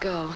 go.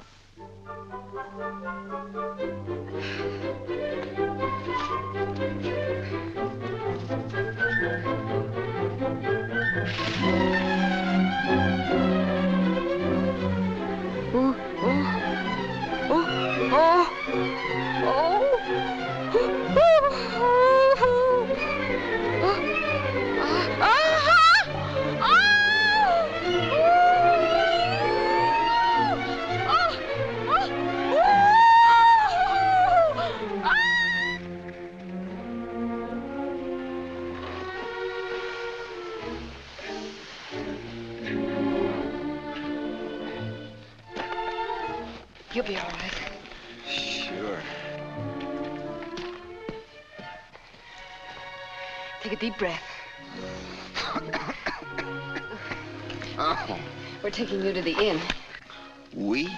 You'll be all right. Sure. Take a deep breath. Oh. We're taking you to the inn. We?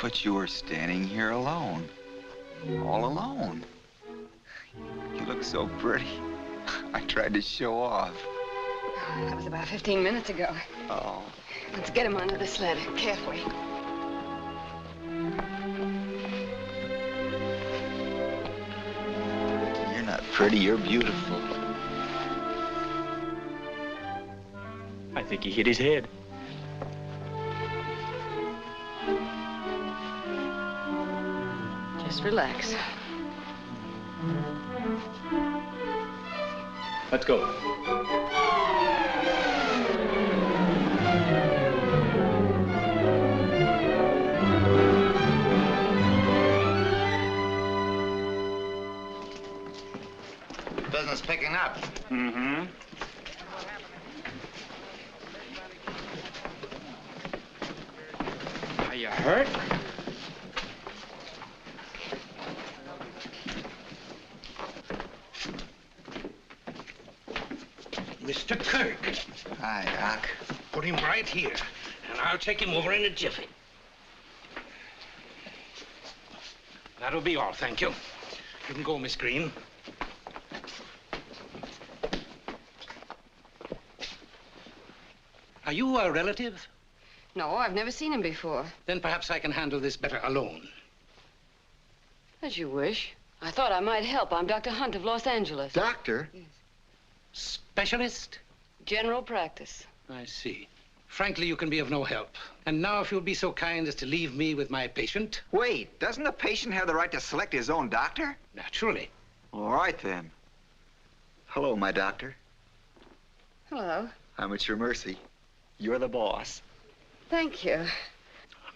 But you were standing here alone. All alone. You look so pretty. I tried to show off. That was about 15 minutes ago. Oh. Let's get him onto the sled, carefully. You're not pretty, you're beautiful. I think he hit his head. Just relax. Let's go. Business picking up. Mm-hmm. Are you hurt? Mr. Kirk. Hi, Doc. Put him right here, and I'll take him over in a jiffy. That'll be all, thank you. You can go, Miss Green. Are you a relative? No, I've never seen him before. Then perhaps I can handle this better alone. As you wish. I thought I might help. I'm Dr. Hunt of Los Angeles. Doctor? Yes. Specialist? General practice. I see. Frankly, you can be of no help. And now, if you'll be so kind as to leave me with my patient. Wait, doesn't the patient have the right to select his own doctor? Naturally. All right, then. Hello, my doctor. Hello. I'm at your mercy. You're the boss. Thank you.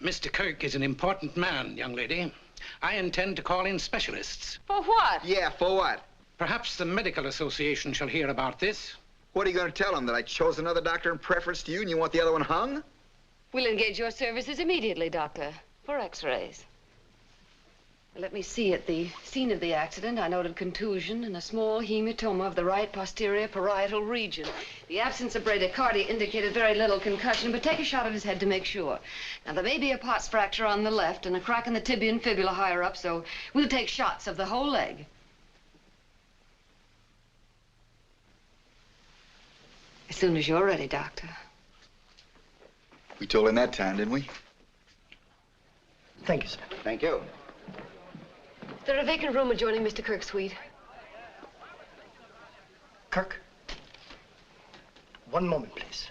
Mr. Kirk is an important man, young lady. I intend to call in specialists. For what? Yeah, for what? Perhaps the Medical Association shall hear about this. What are you going to tell him, that I chose another doctor in preference to you and you want the other one hung? We'll engage your services immediately, Doctor, for x-rays. Let me see. At the scene of the accident, I noted contusion and a small hematoma of the right posterior parietal region. The absence of bradycardia indicated very little concussion, but take a shot at his head to make sure. Now, there may be a pars fracture on the left and a crack in the tibia and fibula higher up, so we'll take shots of the whole leg. As soon as you're ready, Doctor. We told him that time, didn't we? Thank you, sir. Thank you. Is there a vacant room adjoining Mr. Kirk's suite? Kirk? One moment, please.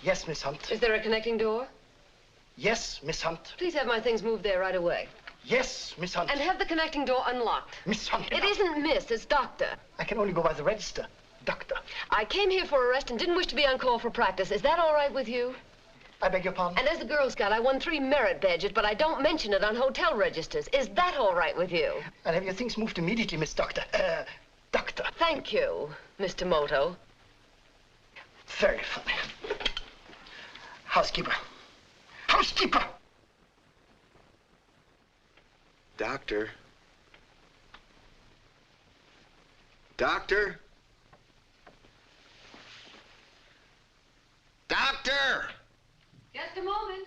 Yes, Miss Hunt. Is there a connecting door? Yes, Miss Hunt. Please have my things moved there right away. Yes, Miss Hunt. And have the connecting door unlocked. Miss Hunt. It isn't Miss, it's Doctor. I can only go by the register. Doctor. I came here for arrest and didn't wish to be on call for practice. Is that all right with you? I beg your pardon? And as a Girl Scout, I won 3 merit badges, but I don't mention it on hotel registers. Is that all right with you? I'll have your things moved immediately, Miss Doctor. Doctor. Thank you, Mr. Moto. Very funny. Housekeeper. Housekeeper! Doctor? Doctor? Doctor! Just a moment.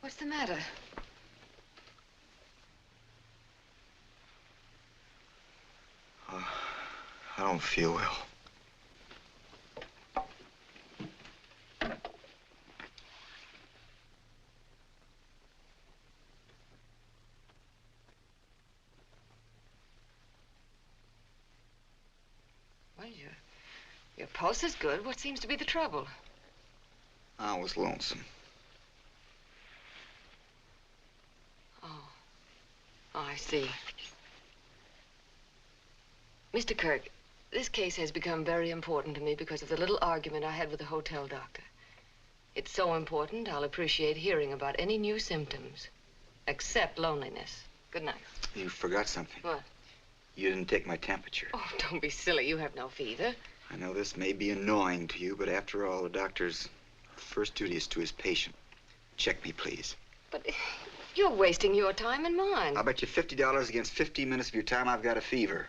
What's the matter? don't feel well. Well, your pulse is good. What seems to be the trouble? I was lonesome. Oh, I see. Mr. Kirk, this case has become very important to me because of the little argument I had with the hotel doctor. It's so important, I'll appreciate hearing about any new symptoms, except loneliness. Good night. You forgot something. What? You didn't take my temperature. Oh, don't be silly. You have no fever. I know this may be annoying to you, but after all, the doctor's first duty is to his patient. Check me, please. But you're wasting your time and mine. I'll bet you $50 against 15 minutes of your time I've got a fever.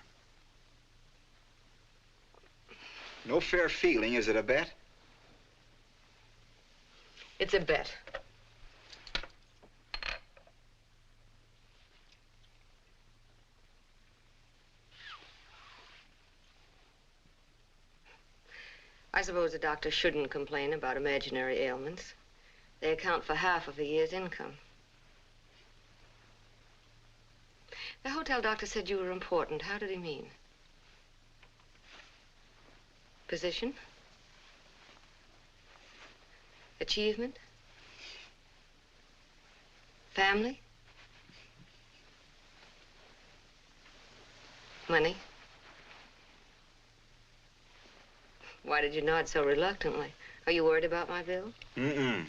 No fair feeling. Is it a bet? It's a bet. I suppose a doctor shouldn't complain about imaginary ailments. They account for half of a year's income. The hotel doctor said you were important. How did he mean? Position? Achievement? Family? Money? Why did you nod so reluctantly? Are you worried about my bill? Mm-mm.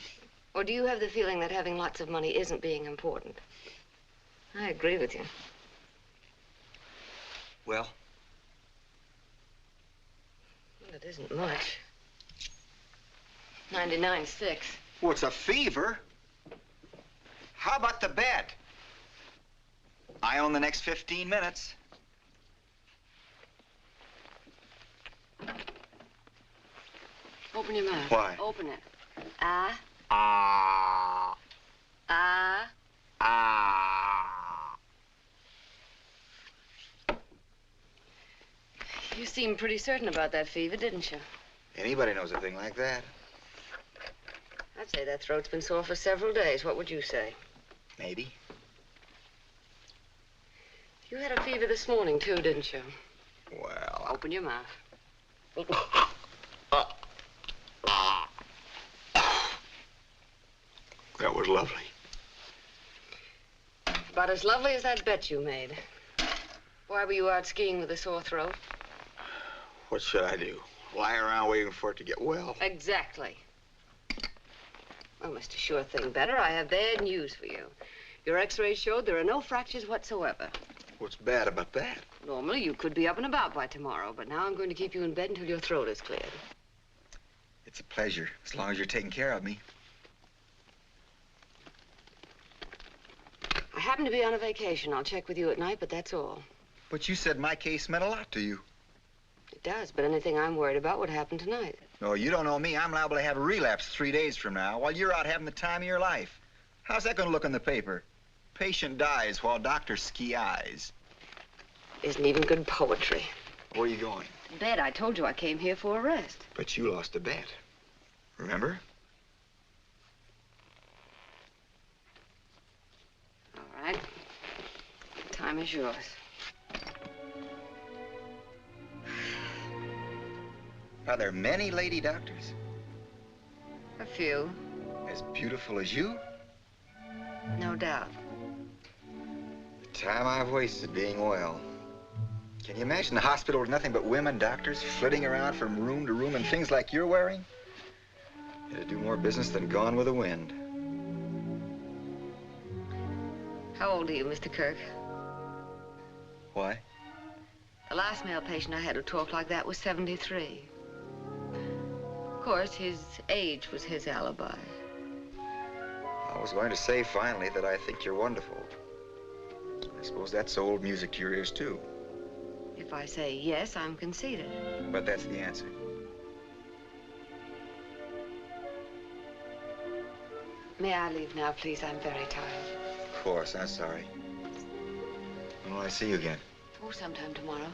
Or do you have the feeling that having lots of money isn't being important? I agree with you. Well? Well, it isn't much. 99.6. Well, it's a fever. How about the bet? I own the next 15 minutes. Open your mouth. Why? Open it. Ah. Ah. Ah. Ah. You seemed pretty certain about that fever, didn't you? Anybody knows a thing like that. I'd say that throat's been sore for several days. What would you say? Maybe. You had a fever this morning, too, didn't you? Well, Open your mouth. that was lovely. About as lovely as that bet you made. Why were you out skiing with a sore throat? What should I do? Lie around waiting for it to get well? Exactly. Well, Mr. Sure Thing Better, I have bad news for you. Your x-rays showed there are no fractures whatsoever. What's bad about that? Normally, you could be up and about by tomorrow, but now I'm going to keep you in bed until your throat is cleared. It's a pleasure, as long as you're taking care of me. I happen to be on a vacation. I'll check with you at night, but that's all. But you said my case meant a lot to you. It does, but anything I'm worried about would happen tonight. No, you don't know me. I'm liable to have a relapse 3 days from now while you're out having the time of your life. How's that going to look in the paper? Patient dies while doctor ski eyes. Isn't even good poetry. Where are you going? Bed. I told you I came here for a rest. But you lost a bet. Remember? All right. Time is yours. Are there many lady doctors? A few. As beautiful as you? No doubt. The time I've wasted being well. Can you imagine a hospital with nothing but women doctors flitting around from room to room in things like you're wearing? It'd do more business than Gone with the Wind. How old are you, Mr. Kirk? Why? The last male patient I had who talked like that was 73. Of course, his age was his alibi. I was going to say finally that I think you're wonderful. I suppose that's old music to your ears, too. If I say yes, I'm conceited. But that's the answer. May I leave now, please? I'm very tired. Of course, I'm sorry. When will I see you again? Oh, sometime tomorrow.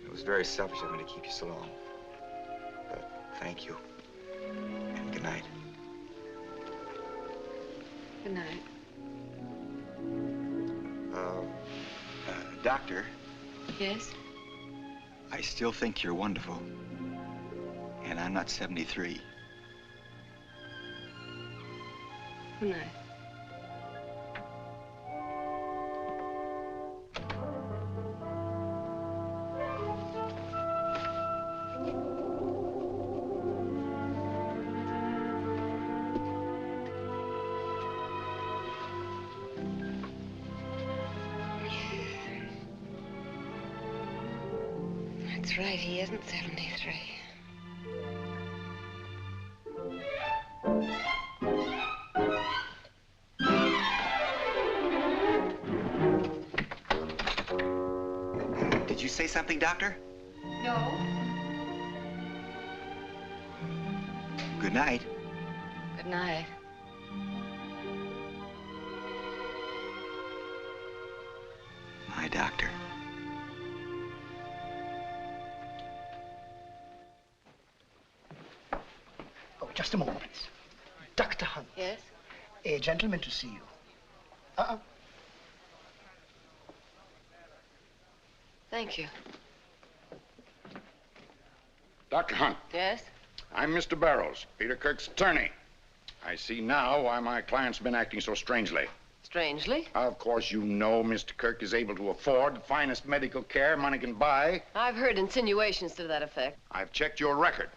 It was was very selfish of me to keep you so long. But thank you. And good night. Good night. Doctor, Yes? I still think you're wonderful. And I'm not 73. Good night. That's right, he isn't 73. Did you say something, Doctor? No. Good night. Good night. My doctor. Oh, just a moment, please. Dr. Hunt. Yes? A gentleman to see you. Thank you. Dr. Hunt, Yes? I'm Mr. Barrows, Peter Kirk's attorney. I see now why my client's been acting so strangely. Strangely? Of course, you know Mr. Kirk is able to afford the finest medical care money can buy. I've heard insinuations to that effect. I've checked your record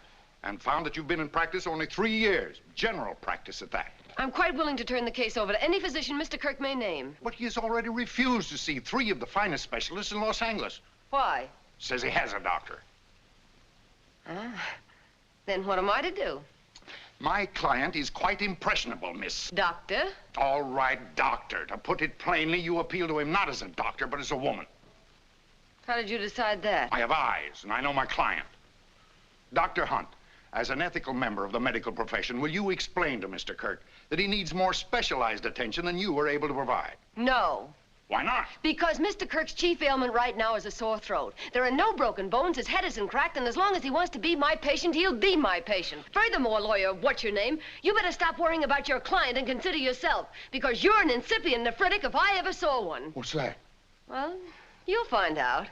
and found that you've been in practice only 3 years. General practice at that. I'm quite willing to turn the case over to any physician Mr. Kirk may name. But he has already refused to see 3 of the finest specialists in Los Angeles. Why? Says he has a doctor. Then what am I to do? My client is quite impressionable, miss. Doctor? All right, doctor. To put it plainly, you appeal to him not as a doctor, but as a woman. How did you decide that? I have eyes, and I know my client. Dr. Hunt, as an ethical member of the medical profession, will you explain to Mr. Kirk that he needs more specialized attention than you were able to provide? No. Why not? Because Mr. Kirk's chief ailment right now is a sore throat. There are no broken bones, his head isn't cracked, and as long as he wants to be my patient, he'll be my patient. Furthermore, lawyer, what's your name? You better stop worrying about your client and consider yourself, because you're an incipient nephritic if I ever saw one. What's that? Well, you'll find out.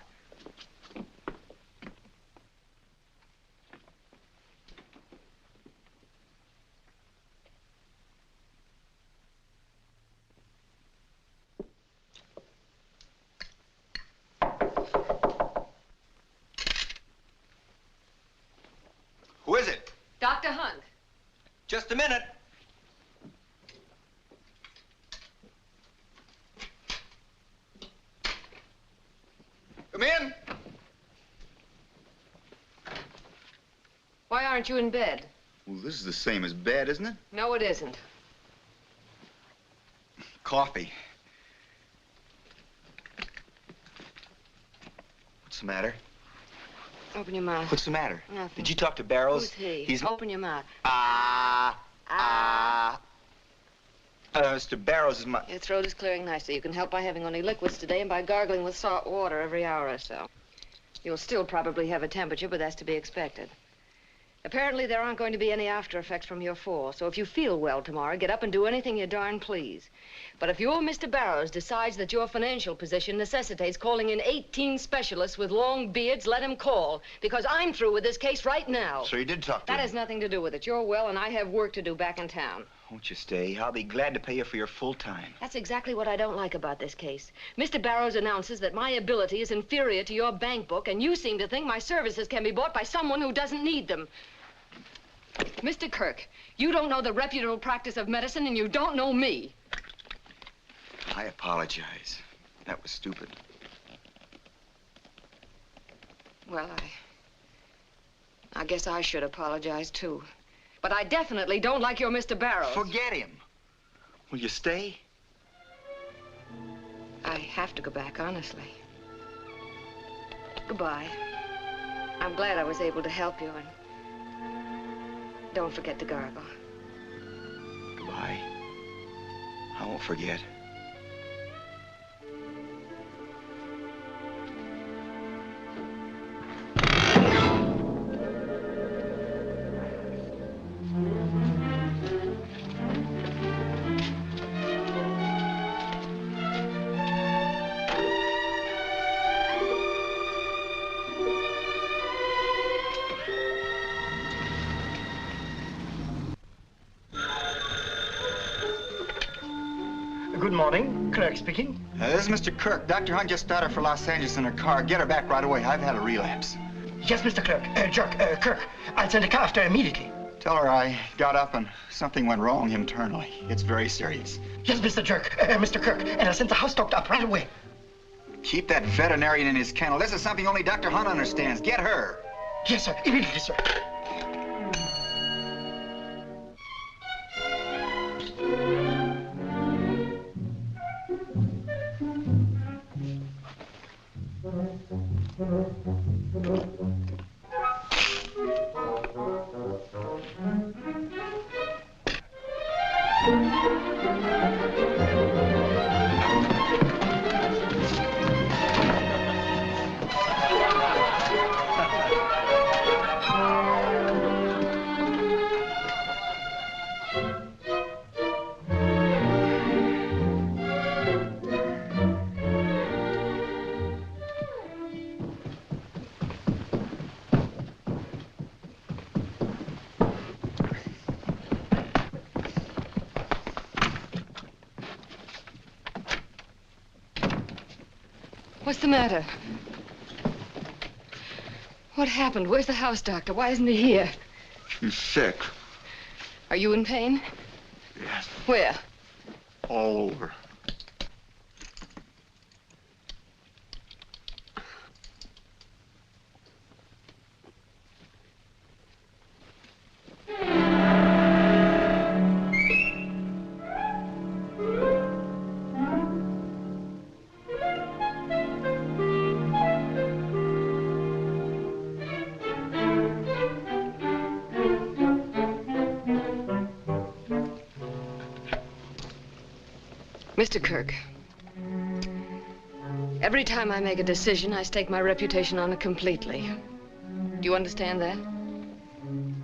Who is it? Dr. Hunt. Just a minute. Come in. Why aren't you in bed? Well, this is the same as bed, isn't it? No, it isn't. Coffee. What's the matter? Open your mouth. What's the matter? Nothing. Did you talk to Barrows? Who's he? He's... Open your mouth. Mr. Barrows is my... Your throat is clearing nicely. You can help by having only liquids today and by gargling with salt water every hour or so. You'll still probably have a temperature, but that's to be expected. Apparently, there aren't going to be any after effects from your fall, so if you feel well tomorrow, get up and do anything you darn please. But if your Mr. Barrows decides that your financial position necessitates calling in 18 specialists with long beards, let him call, because I'm through with this case right now. So you did talk to That him? has nothing to do with it. You're well, and I have work to do back in town. Won't you stay? I'll be glad to pay you for your full time. That's exactly what I don't like about this case. Mr. Barrows announces that my ability is inferior to your bank book, and you seem to think my services can be bought by someone who doesn't need them. Mr. Kirk, you don't know the reputable practice of medicine, and you don't know me. I apologize. That was stupid. Well, I guess I should apologize, too. But I definitely don't like your Mr. Barrows. Forget him. Will you stay? I have to go back, honestly. Goodbye. I'm glad I was able to help you, and don't forget to gargle. Goodbye. I won't forget. Good morning. Clerk speaking. This is Mr. Kirk. Dr. Hunt just started for Los Angeles in her car. Get her back right away. I've had a relapse. Yes, Mr. Clerk. Kirk. I'll send a car after immediately. Tell her I got up and something went wrong internally. It's very serious. Yes, Mr. Mr. Kirk. And I'll send the house doctor up right away. Keep that veterinarian in his kennel. This is something only Dr. Hunt understands. Get her. Yes, sir. Immediately, sir. What's the matter? What happened? Where's the house doctor? Why isn't he here? She's sick. Are you in pain? Yes. Where? All over. Mr. Kirk, every time I make a decision, I stake my reputation on it completely. Do you understand that?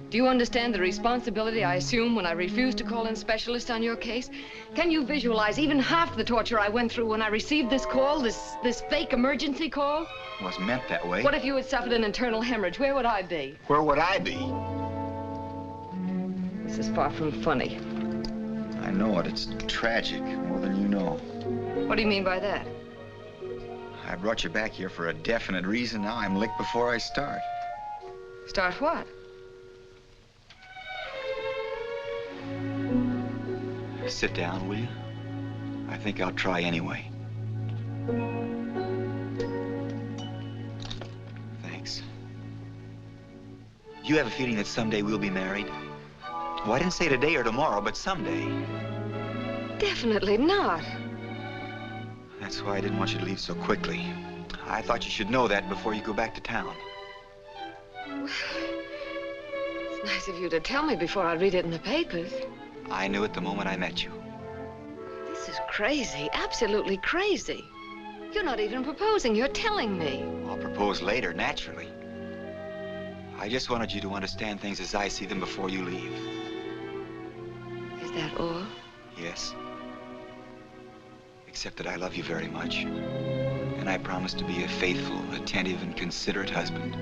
Do you understand the responsibility I assume when I refuse to call in specialists on your case? Can you visualize even half the torture I went through when I received this call, this fake emergency call? It wasn't meant that way. What if you had suffered an internal hemorrhage? Where would I be? Where would I be? This is far from funny. I know it. It's tragic, more than you know. What do you mean by that? I brought you back here for a definite reason. Now I'm licked before I start. Start what? Sit down, will you? I think I'll try anyway. Thanks. Do you have a feeling that someday we'll be married? Well, I didn't say today or tomorrow, but someday. Definitely not. That's why I didn't want you to leave so quickly. I thought you should know that before you go back to town. Well, it's nice of you to tell me before I read it in the papers. I knew it the moment I met you. This is crazy, absolutely crazy. You're not even proposing, you're telling me. I'll propose later, naturally. I just wanted you to understand things as I see them before you leave. Is that all? Yes. Except that I love you very much. And I promise to be a faithful, attentive, and considerate husband.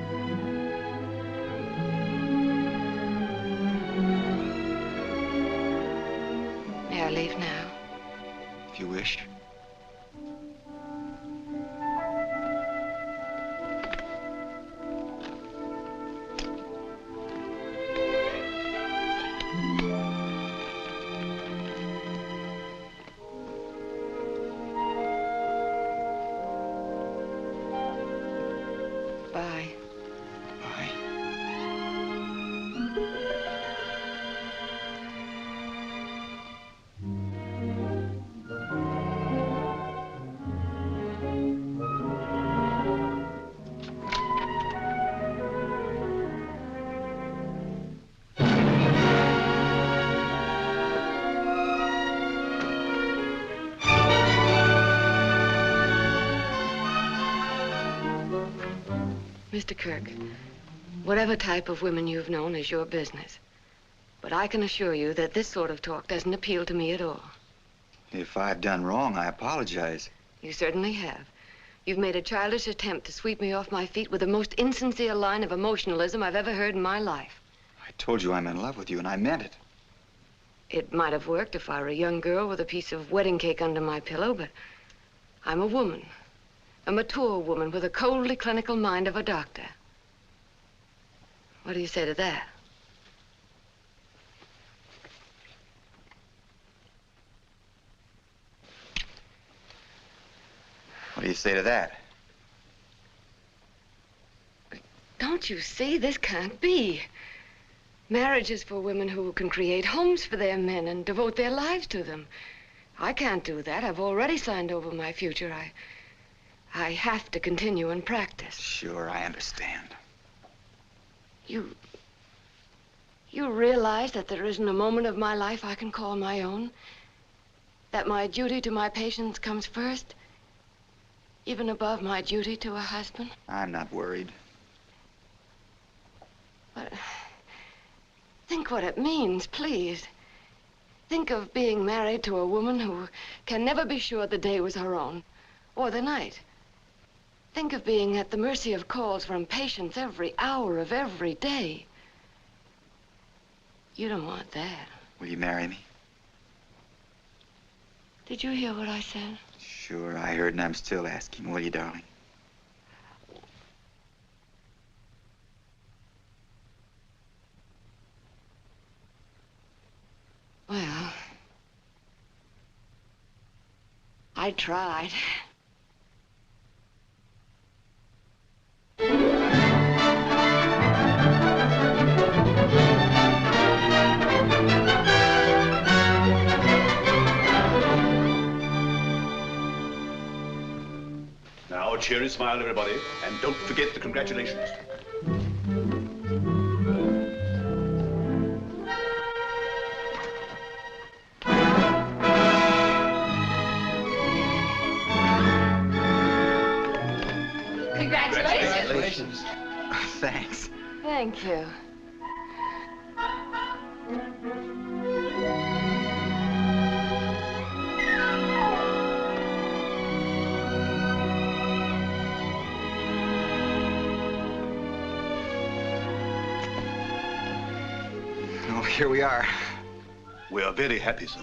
May I leave now? If you wish. Bye. Bye. Mr. Kirk, whatever type of women you've known is your business. But I can assure you that this sort of talk doesn't appeal to me at all. If I've done wrong, I apologize. You certainly have. You've made a childish attempt to sweep me off my feet with the most insincere line of emotionalism I've ever heard in my life. I told you I'm in love with you, and I meant it. It might have worked if I were a young girl with a piece of wedding cake under my pillow, but I'm a woman. A mature woman with a coldly clinical mind of a doctor. What do you say to that? What do you say to that? Don't you see? This can't be. Marriage is for women who can create homes for their men and devote their lives to them. I can't do that. I've already signed over my future. I have to continue and practice. Sure, I understand. You realize that there isn't a moment of my life I can call my own? That my duty to my patients comes first? Even above my duty to a husband? I'm not worried. But think what it means, please. Think of being married to a woman who can never be sure the day was her own, or the night. Think of being at the mercy of calls from patients every hour of every day. You don't want that. Will you marry me? Did you hear what I said? Sure, I heard, and I'm still asking. Will you, darling? Well, I tried. Now, a cheery smile, everybody, and don't forget the congratulations. Congratulations. Thanks. Thank you. Oh, here we are. We are very happy, sir.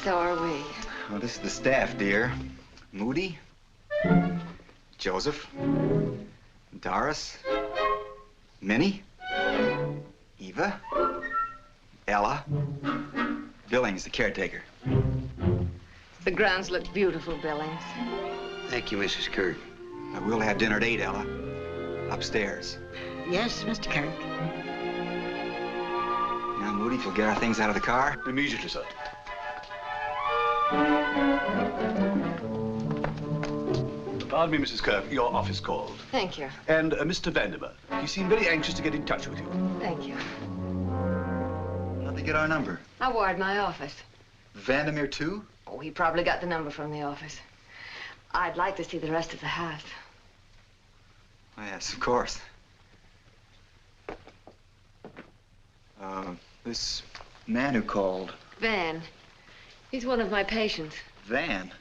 So are we. Well, this is the staff, dear. Moody, Joseph, Doris, Minnie, Eva, Ella, Billings, the caretaker. The grounds look beautiful, Billings. Thank you, Mrs. Kirk. We'll have dinner at 8, Ella. Upstairs. Yes, Mr. Kirk. Now, Moody, if you'll get our things out of the car. Immediately, sir. Pardon me, Mrs. Kirk. Your office called. Thank you. And Mr. Vandiver. He seemed very anxious to get in touch with you. Thank you. How'd they get our number? I wired my office. Vandermeer, too? Oh, he probably got the number from the office. I'd like to see the rest of the house. Oh, yes, of course. This man who called. Van. He's one of my patients. Van?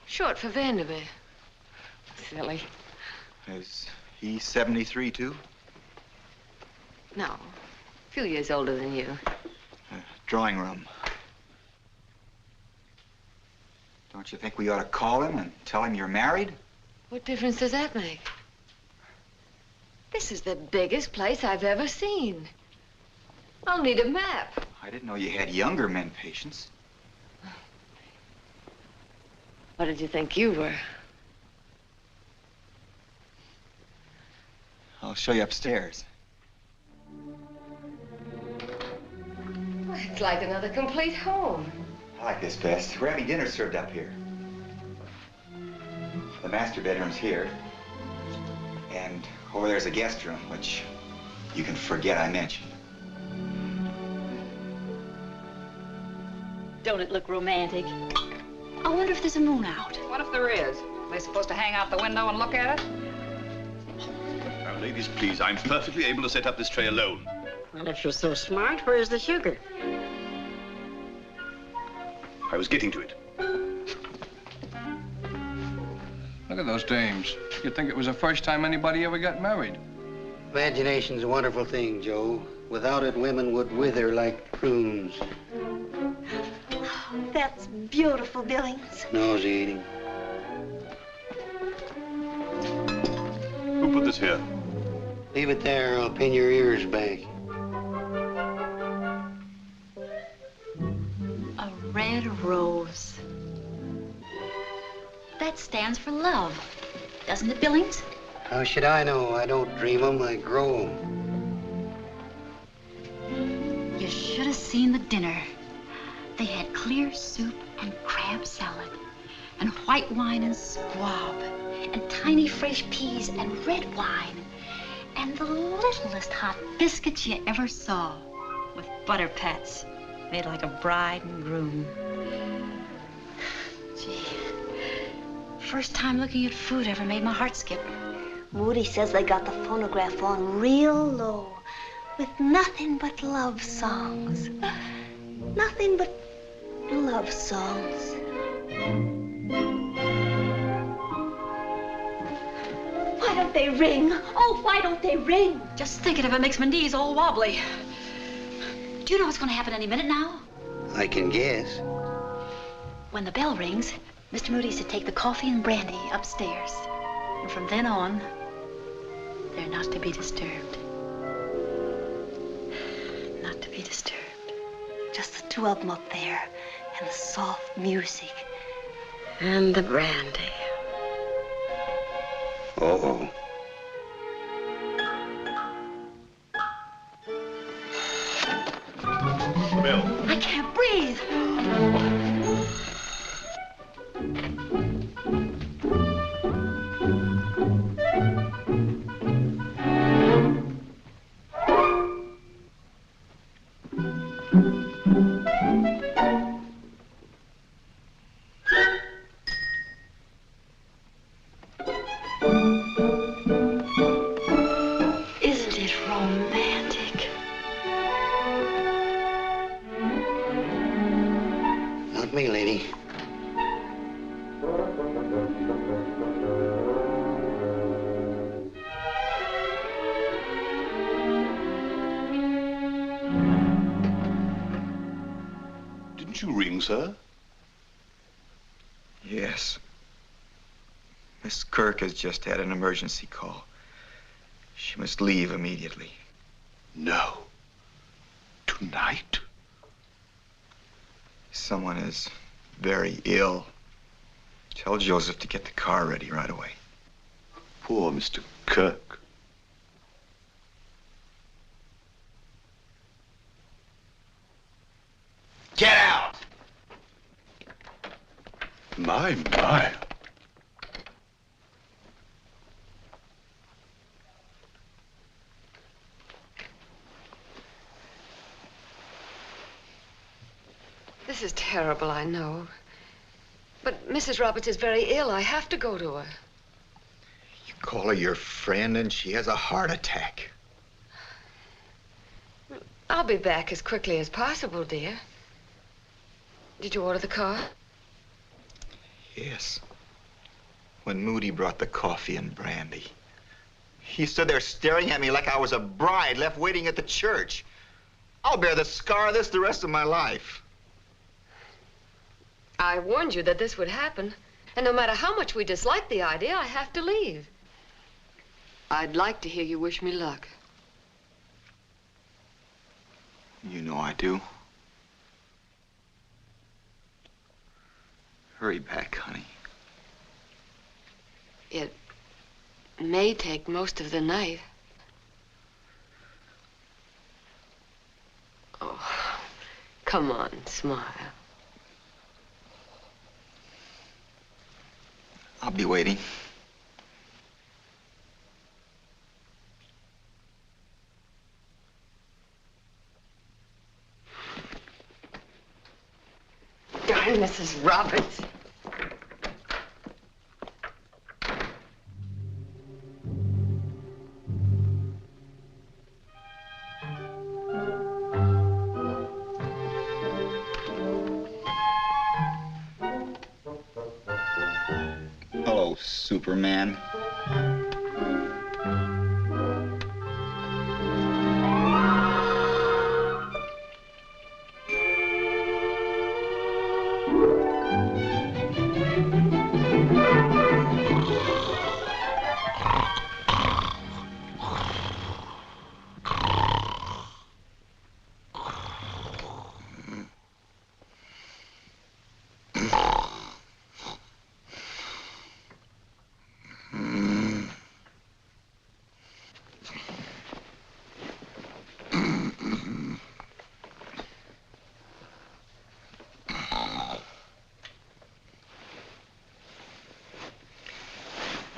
Short for Vandermeer. Silly. Is he 73, too? No. A few years older than you. Drawing room. Don't you think we ought to call him and tell him you're married? What difference does that make? This is the biggest place I've ever seen. I'll need a map. I didn't know you had younger men patients. What did you think you were? I'll show you upstairs. It's like another complete home. I like this best. We're having dinner served up here. The master bedroom's here. And over there's a guest room, which you can forget I mentioned. Don't it look romantic? I wonder if there's a moon out. What if there is? Are they supposed to hang out the window and look at it? Now, ladies, please, I'm perfectly able to set up this tray alone. Well, if you're so smart, where's the sugar? I was getting to it. Look at those dames. You'd think it was the first time anybody ever got married. Imagination's a wonderful thing, Joe. Without it, women would wither like prunes. that's beautiful, Billings. Nosy eating. Who put this here? Leave it there, or I'll pin your ears back. A red rose. That stands for love, doesn't it, Billings? How should I know? I don't dream 'em, I grow 'em. You should have seen the dinner. They had clear soup and crab salad, and white wine and squab, and tiny fresh peas and red wine, and the littlest hot biscuits you ever saw, with butter pats made like a bride and groom. Gee, first time looking at food ever made my heart skip. Moody says they got the phonograph on real low, with nothing but love songs. Nothing but love songs. Why don't they ring? Oh, why don't they ring? Just thinking of it makes my knees all wobbly. Do you know what's going to happen any minute now? I can guess. When the bell rings, Mr. Moody's to take the coffee and brandy upstairs. And from then on, they're not to be disturbed. Not to be disturbed. Just the two of them up there, and the soft music. And the brandy. Uh-oh. Bill. I can't breathe. Isn't it romantic? Not me, lady. Didn't you ring, sir? Yes. Miss Kirk has just had an emergency call. She must leave immediately. No. Tonight? Someone is very ill. Tell Joseph to get the car ready right away. Poor Mr. Kirk. Get out! My, my. This is terrible, I know. But Mrs. Roberts is very ill. I have to go to her. You call her your friend and she has a heart attack. I'll be back as quickly as possible, dear. Did you order the car? Yes. When Moody brought the coffee and brandy. He stood there staring at me like I was a bride left waiting at the church. I'll bear the scar of this the rest of my life. I warned you that this would happen. And no matter how much we dislike the idea, I have to leave. I'd like to hear you wish me luck. You know I do. Hurry back, honey. It may take most of the night. Oh, come on, smile. I'll be waiting. Darn Mrs. Roberts. Hello, Superman.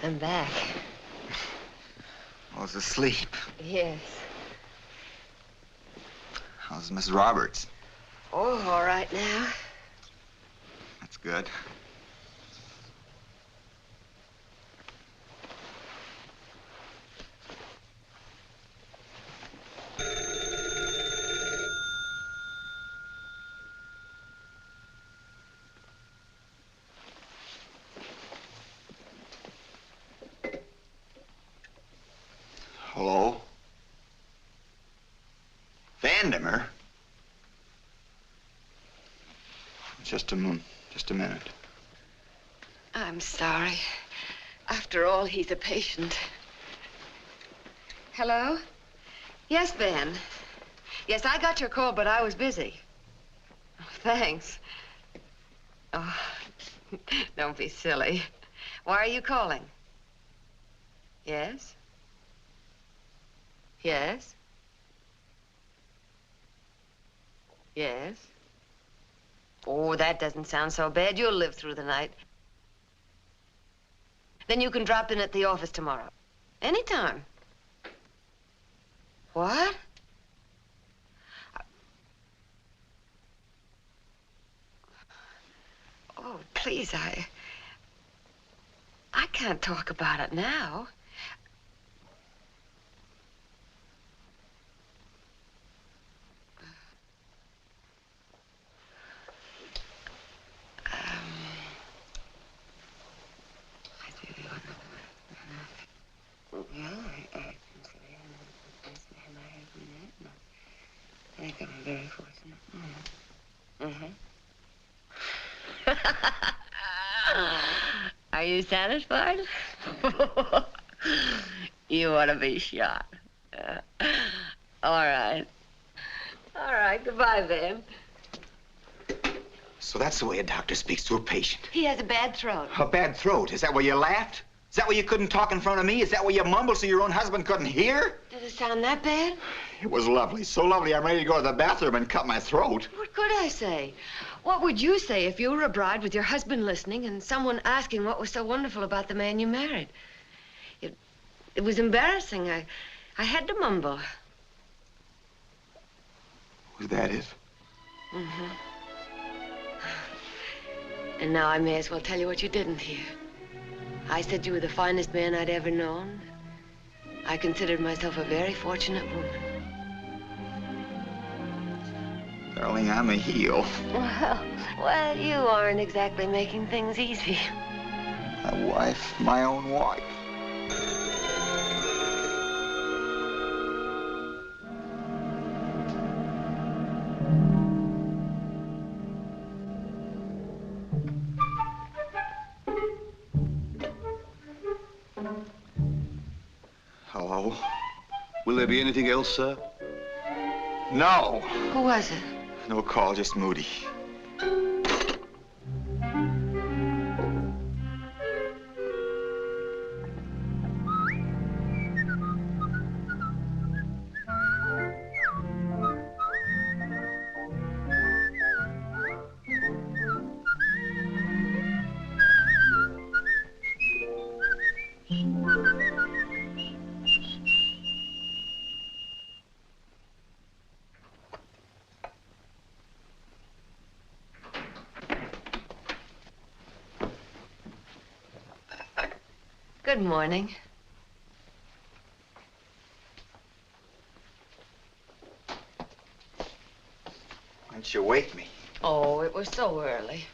I'm back. I was asleep. Yes. How's Miss Roberts? Oh, all right now. That's good. Hello? Vandermeer? Just a minute. I'm sorry. After all, he's a patient. Hello? Yes, Ben. Yes, I got your call, but I was busy. Oh, thanks. Oh, don't be silly. Why are you calling? Yes? Yes? Yes? Oh, that doesn't sound so bad. You'll live through the night. Then you can drop in at the office tomorrow. Anytime. What? Oh, please, I can't talk about it now. I think I'm very fortunate. Are you satisfied? You ought to be shot. All right. All right. Goodbye, Ben. So that's the way a doctor speaks to a patient. He has a bad throat. A bad throat? Is that why you laughed? Is that why you couldn't talk in front of me? Is that why you mumbled so your own husband couldn't hear? Did it sound that bad? It was lovely. So lovely I'm ready to go to the bathroom and cut my throat. What could I say? What would you say if you were a bride with your husband listening and someone asking what was so wonderful about the man you married? It was embarrassing. I had to mumble. Was that it? Mm-hmm. And now I may as well tell you what you didn't hear. I said you were the finest man I'd ever known. I considered myself a very fortunate woman. Darling, I'm a heel. Well, you aren't exactly making things easy. My wife, my own wife. Hello? Will there be anything else, sir? No. Who was it? No call, just Moody. Good morning. Why didn't you wake me? Oh, it was so early.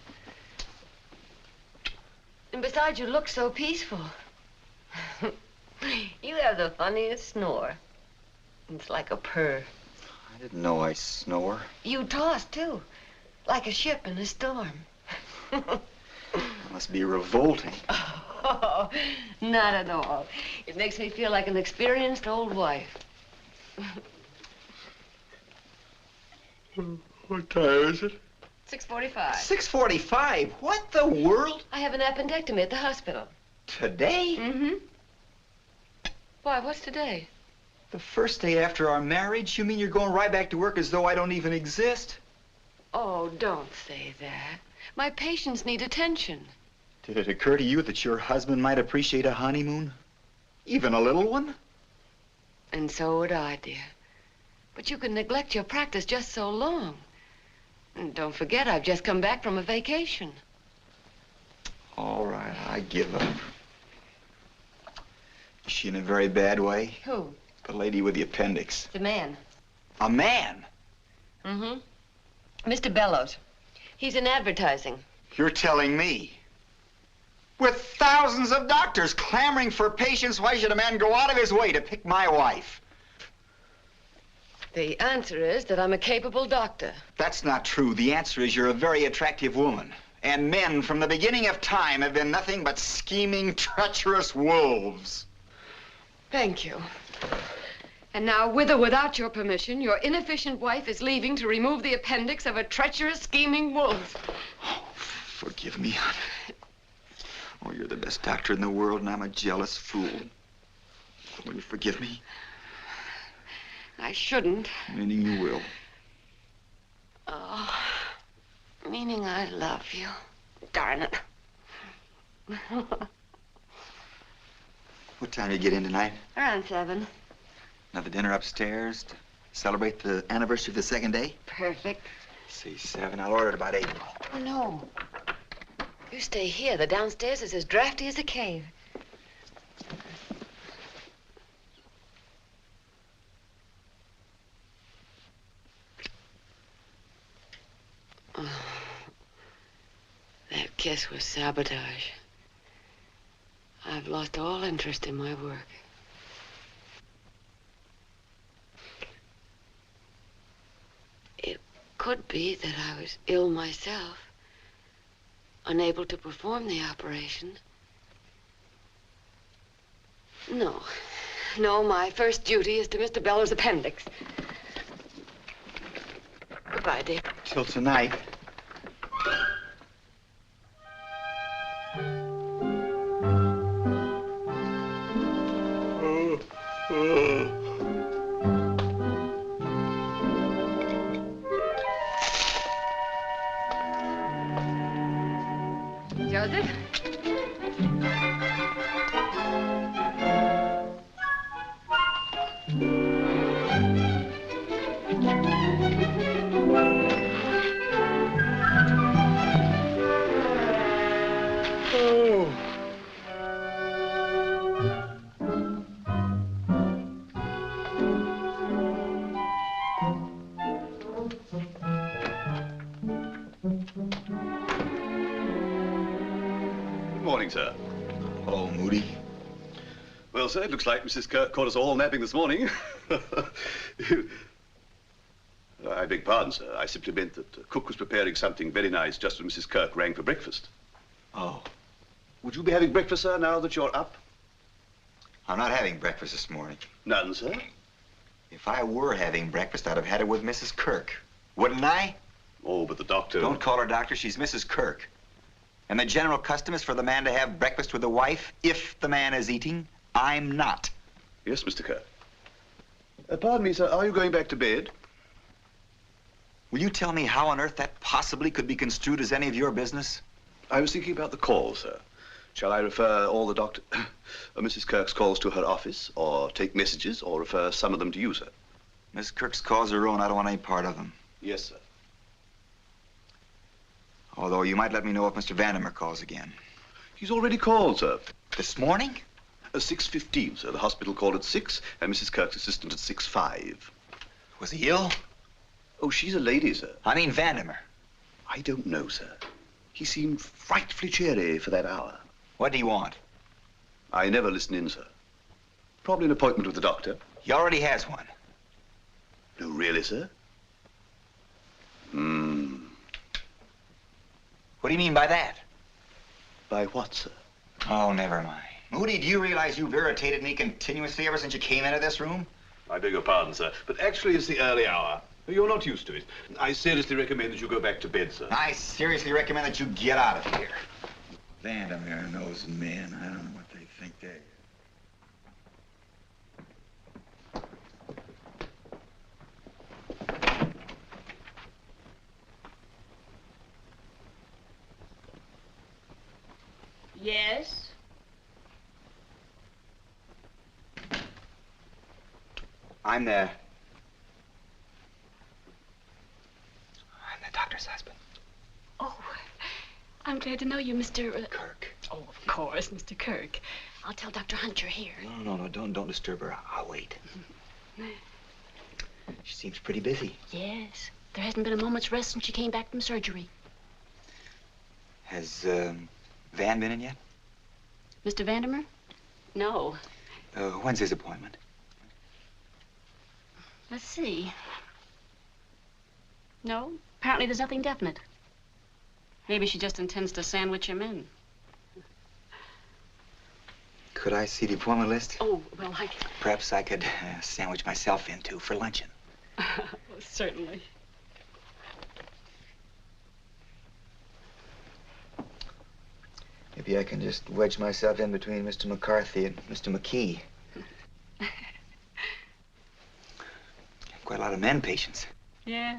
And besides, you look so peaceful. You have the funniest snore. It's like a purr. I didn't know I snore. You toss, too. Like a ship in a storm. That must be revolting. Oh, not at all. It makes me feel like an experienced old wife. What time is it? 6:45. 6:45? What the world? I have an appendectomy at the hospital. Today? Mm-hmm. Why, what's today? The first day after our marriage? You mean you're going right back to work as though I don't even exist? Oh, don't say that. My patients need attention. Did it occur to you that your husband might appreciate a honeymoon? Even a little one? And so would I, dear. But you can neglect your practice just so long. And don't forget, I've just come back from a vacation. All right, I give up. Is she in a very bad way? Who? The lady with the appendix. The man. A man? Mm-hmm. Mr. Bellows. He's in advertising. You're telling me? With thousands of doctors clamoring for patients, why should a man go out of his way to pick my wife? The answer is that I'm a capable doctor. That's not true. The answer is you're a very attractive woman. And men from the beginning of time have been nothing but scheming, treacherous wolves. Thank you. And now, with or without your permission, your inefficient wife is leaving to remove the appendix of a treacherous, scheming wolf. Oh, forgive me, honey. Oh, you're the best doctor in the world, and I'm a jealous fool. Will you forgive me? I shouldn't. Meaning you will. Oh, meaning I love you. Darn it. What time do you get in tonight? Around 7. Another dinner upstairs to celebrate the anniversary of the second day? Perfect. See, 7. I'll order it about 8. Oh, no. You stay here. The downstairs is as drafty as a cave. Oh, that kiss was sabotage. I've lost all interest in my work. It could be that I was ill myself, unable to perform the operation. No, my first duty is to Mr. Bellows' appendix. Goodbye, dear. Till tonight. Joseph? Morning, sir. Hello, Moody. Well, sir, it looks like Mrs. Kirk caught us all napping this morning. I beg pardon, sir. I simply meant that cook was preparing something very nice just when Mrs. Kirk rang for breakfast. Oh. Would you be having breakfast, sir, now that you're up? I'm not having breakfast this morning. None, sir? If I were having breakfast, I'd have had it with Mrs. Kirk. Wouldn't I? Oh, but the doctor... Don't call her doctor. She's Mrs. Kirk. And the general custom is for the man to have breakfast with the wife if the man is eating. I'm not. Yes, Mr. Kirk. Pardon me, sir. Are you going back to bed? Will you tell me how on earth that possibly could be construed as any of your business? I was thinking about the call, sir. Shall I refer all the Mrs. Kirk's calls to her office, or take messages, or refer some of them to you, sir? Miss Kirk's calls are her own. I don't want any part of them. Yes, sir. Although you might let me know if Mr. Vandermeer calls again. He's already called, sir. This morning? 6:15, sir. The hospital called at 6, and Mrs. Kirk's assistant at 6:05. Was he ill? Oh, she's a lady, sir. I mean Vandermeer. I don't know, sir. He seemed frightfully cheery for that hour. What do you want? I never listen in, sir. Probably an appointment with the doctor. He already has one. No, really, sir? What What do you mean by that? By what, sir? Oh, never mind. Moody, do you realize you've irritated me continuously ever since you came into this room? I beg your pardon, sir, but actually it's the early hour. You're not used to it. I seriously recommend that you go back to bed, sir. I seriously recommend that you get out of here. Vandermeer knows men. I don't know what they think they... Yes? I'm the doctor's husband. Oh, I'm glad to know you, Mr. Kirk. Oh, of course, Mr. Kirk. I'll tell Dr. Hunt you're here. No, don't disturb her. I'll wait. She seems pretty busy. Yes. There hasn't been a moment's rest since she came back from surgery. Has, Van been in yet? Mr. Vandermeer? No. When's his appointment? Let's see. No, apparently there's nothing definite. Maybe she just intends to sandwich him in. Could I see the appointment list? Oh, well, Perhaps I could sandwich myself in, too, for luncheon. Certainly. Maybe I can just wedge myself in between Mr. McCarthy and Mr. McKee. Quite a lot of men patients. Yeah,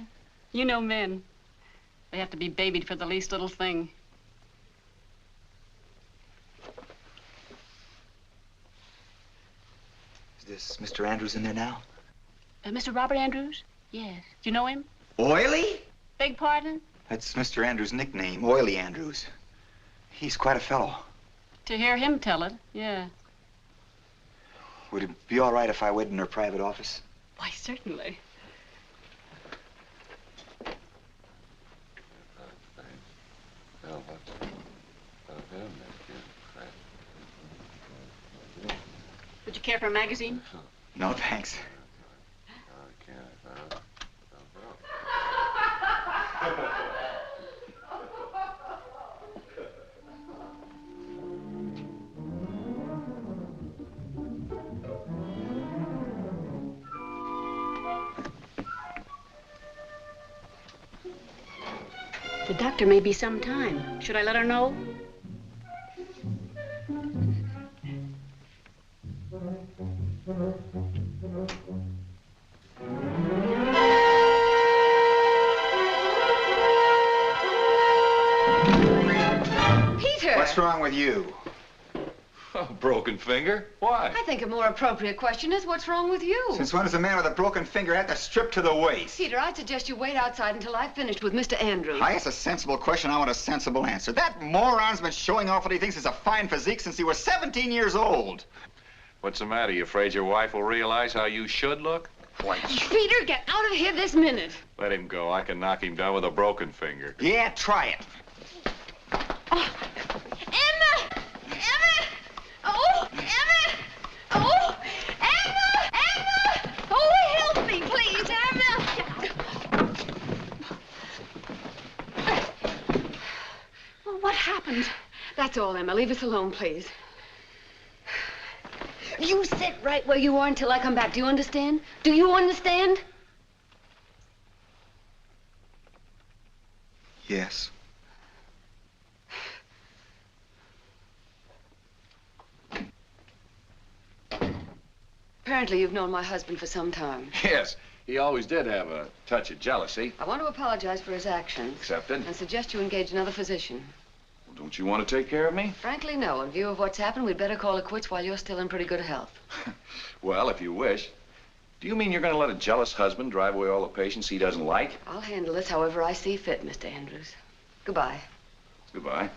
you know men. They have to be babied for the least little thing. Is this Mr. Andrews in there now? Mr. Robert Andrews? Yes. Do you know him? Oily? Beg pardon? That's Mr. Andrews' nickname, Oily Andrews. He's quite a fellow. To hear him tell it, yeah. Would it be all right if I waited in her private office? Why, certainly. Would you care for a magazine? No, thanks. The doctor may be some time. Should I let her know? Peter! What's wrong with you? Oh, broken finger? Why? I think a more appropriate question is, what's wrong with you? Since when does a man with a broken finger have to strip to the waist? Peter, I'd suggest you wait outside until I've finished with Mr. Andrews. I asked a sensible question. I want a sensible answer. That moron's been showing off what he thinks is a fine physique since he was 17 years old. What's the matter? You afraid your wife will realize how you should look? Peter, get out of here this minute. Let him go. I can knock him down with a broken finger. Yeah, try it. Oh. Emma! Emma! Oh, Emma! Oh, Emma! Emma! Oh, help me, please, Emma! Well, what happened? That's all, Emma. Leave us alone, please. You sit right where you are until I come back. Do you understand? Do you understand? Yes. Apparently you've known my husband for some time. Yes, he always did have a touch of jealousy. I want to apologize for his actions. Accepted. And suggest you engage another physician. Well, don't you want to take care of me? Frankly, no. In view of what's happened, we'd better call it quits while you're still in pretty good health. Well, if you wish. Do you mean you're going to let a jealous husband drive away all the patients he doesn't like? I'll handle this however I see fit, Mr. Andrews. Goodbye. Goodbye.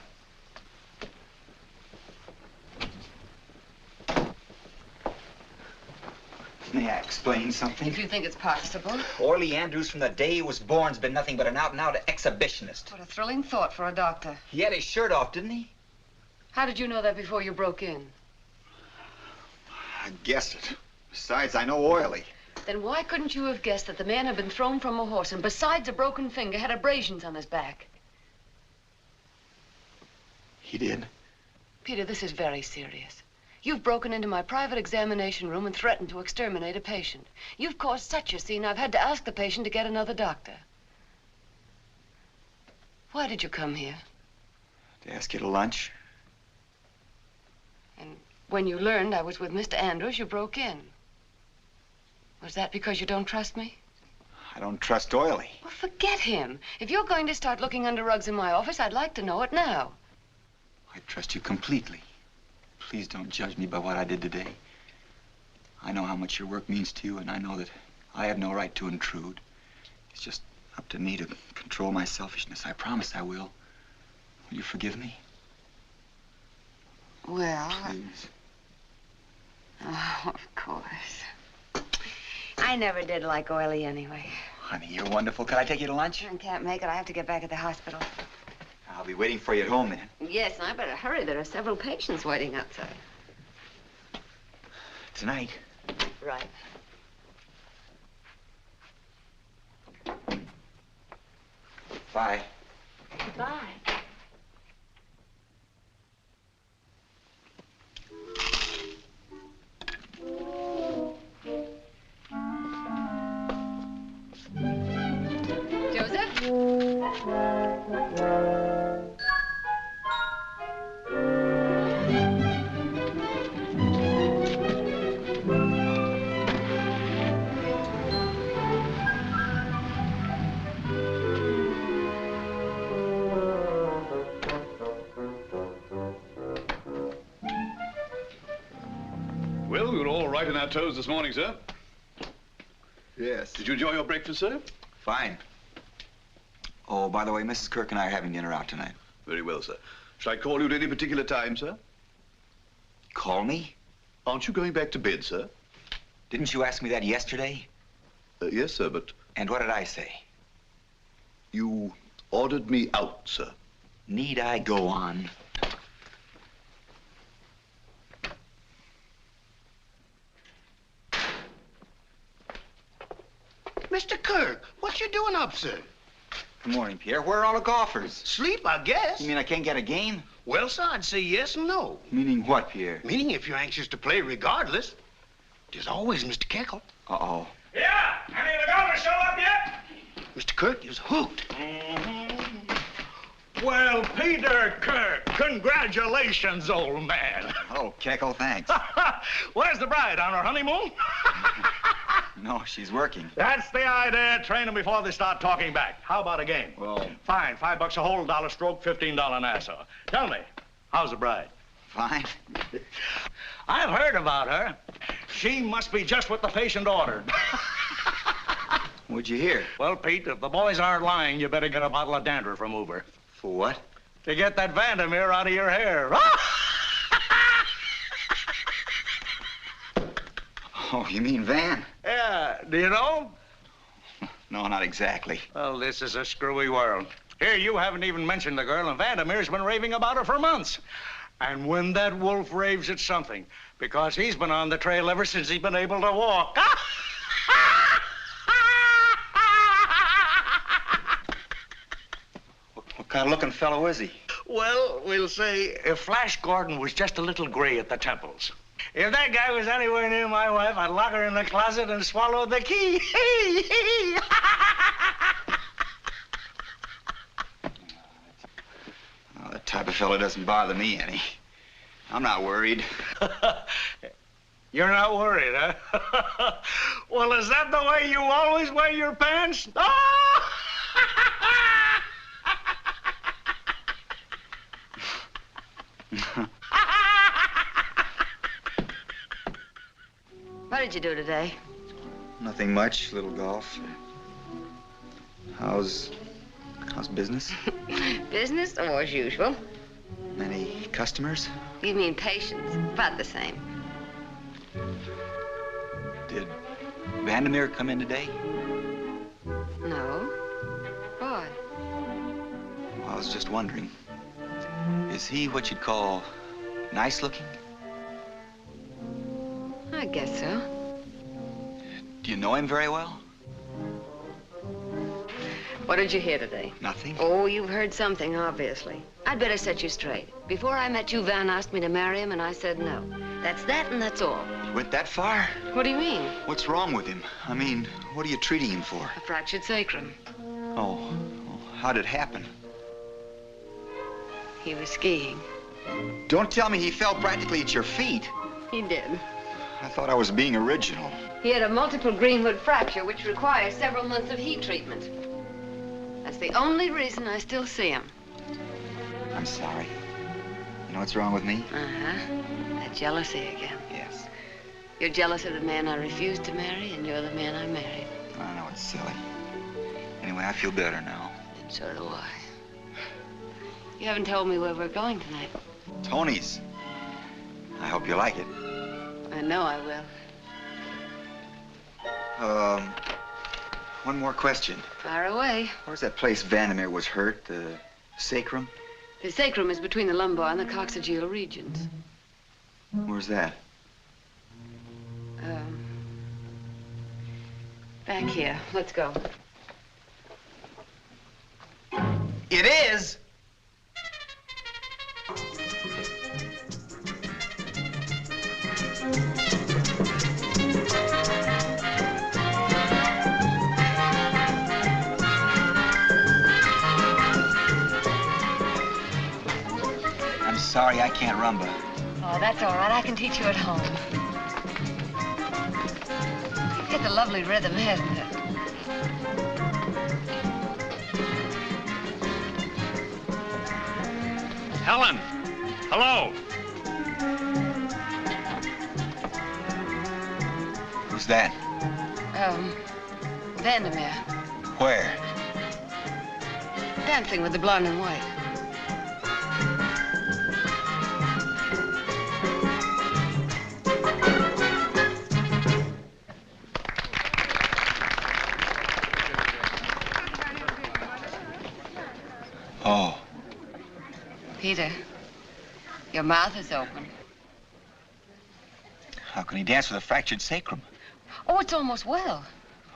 May I explain something? If you think it's possible. Orly Andrews, from the day he was born, has been nothing but an out-and-out exhibitionist. What a thrilling thought for a doctor. He had his shirt off, didn't he? How did you know that before you broke in? I guessed it. Besides, I know Oily. Then why couldn't you have guessed that the man had been thrown from a horse and besides a broken finger had abrasions on his back? He did? Peter, this is very serious. You've broken into my private examination room and threatened to exterminate a patient. You've caused such a scene, I've had to ask the patient to get another doctor. Why did you come here? To ask you to lunch. And when you learned I was with Mr. Andrews, you broke in. Was that because you don't trust me? I don't trust Oily. Well, forget him. If you're going to start looking under rugs in my office, I'd like to know it now. I trust you completely. Please don't judge me by what I did today. I know how much your work means to you, and I know that I have no right to intrude. It's just up to me to control my selfishness. I promise I will. Will you forgive me? Well... Please. Oh, of course. I never did like Oily anyway. Honey, you're wonderful. Can I take you to lunch? I can't make it. I have to get back at the hospital. I'll be waiting for you at home then. Yes, and I better hurry. There are several patients waiting outside. Tonight. Right. Bye. Bye. Well, we were all right on our toes this morning, sir. Yes. Did you enjoy your breakfast, sir? Fine. Oh, by the way, Mrs. Kirk and I are having dinner out tonight. Very well, sir. Shall I call you at any particular time, sir? Call me? Aren't you going back to bed, sir? Didn't you ask me that yesterday? Yes, sir, but... And what did I say? You ordered me out, sir. Need I go on? Mr. Kirk, what you doing up, sir? Good morning, Pierre. Where are all the golfers? Sleep, I guess. You mean I can't get a game? Well, sir, I'd say yes and no. Meaning what, Pierre? Meaning if you're anxious to play regardless. There's always Mr. Keckle. Uh-oh. Yeah, any of the golfers show up yet? Mr. Kirk is hooked. Well, Peter Kirk, congratulations, old man. Oh, Keckle, thanks. Where's the bride, on her honeymoon? No, she's working. That's the idea. Train them before they start talking back. How about a game? Well... Fine, $5 a hole, $1 stroke, $15 Nassau. Tell me, how's the bride? Fine. I've heard about her. She must be just what the patient ordered. What'd you hear? Well, Pete, if the boys aren't lying, you better get a bottle of dandruff remover. For what? To get that Vandermeer out of your hair. Oh, you mean Van? Yeah, do you know? No, not exactly. Well, this is a screwy world. Here, you haven't even mentioned the girl, and Vandermeer's been raving about her for months. And when that wolf raves, it's something, because he's been on the trail ever since he's been able to walk. What kind of looking fellow is he? Well, we'll say if Flash Gordon was just a little gray at the temples. If that guy was anywhere near my wife, I'd lock her in the closet and swallow the key. Oh, that type of fellow doesn't bother me any. I'm not worried. You're not worried, huh? Well, is that the way you always wear your pants? What did you do today? Nothing much, little golf. How's business? Business, or as usual. Many customers? You mean patients? About the same. Did Vandermeer come in today? No. Why? Well, I was just wondering. Is he what you'd call nice looking? I guess so. Do you know him very well? What did you hear today? Nothing. Oh, you've heard something, obviously. I'd better set you straight. Before I met you, Van asked me to marry him, and I said no. That's that, and that's all. You went that far? What do you mean? What's wrong with him? I mean, what are you treating him for? A fractured sacrum. Oh, how did it happen? He was skiing. Don't tell me he fell practically at your feet. He did. I thought I was being original. He had a multiple greenwood fracture, which requires several months of heat treatment. That's the only reason I still see him. I'm sorry. You know what's wrong with me? That jealousy again. Yes. You're jealous of the man I refused to marry, and you're the man I married. I know it's silly. Anyway, I feel better now. And so do I. You haven't told me where we're going tonight. Tony's. I hope you like it. I know I will. One more question. Fire away. Where's that place Vandermeer was hurt? The sacrum? The sacrum is between the lumbar and the coccygeal regions. Where's that? Back here. Let's go. It is! I'm sorry I can't rumba. Oh, that's all right. I can teach you at home. It's a lovely rhythm, hasn't it? Helen! Hello! Who's that? Vandermeer. Where? Dancing with the blonde and white. Oh. Peter, your mouth is open. How can he dance with a fractured sacrum? Oh, it's almost well.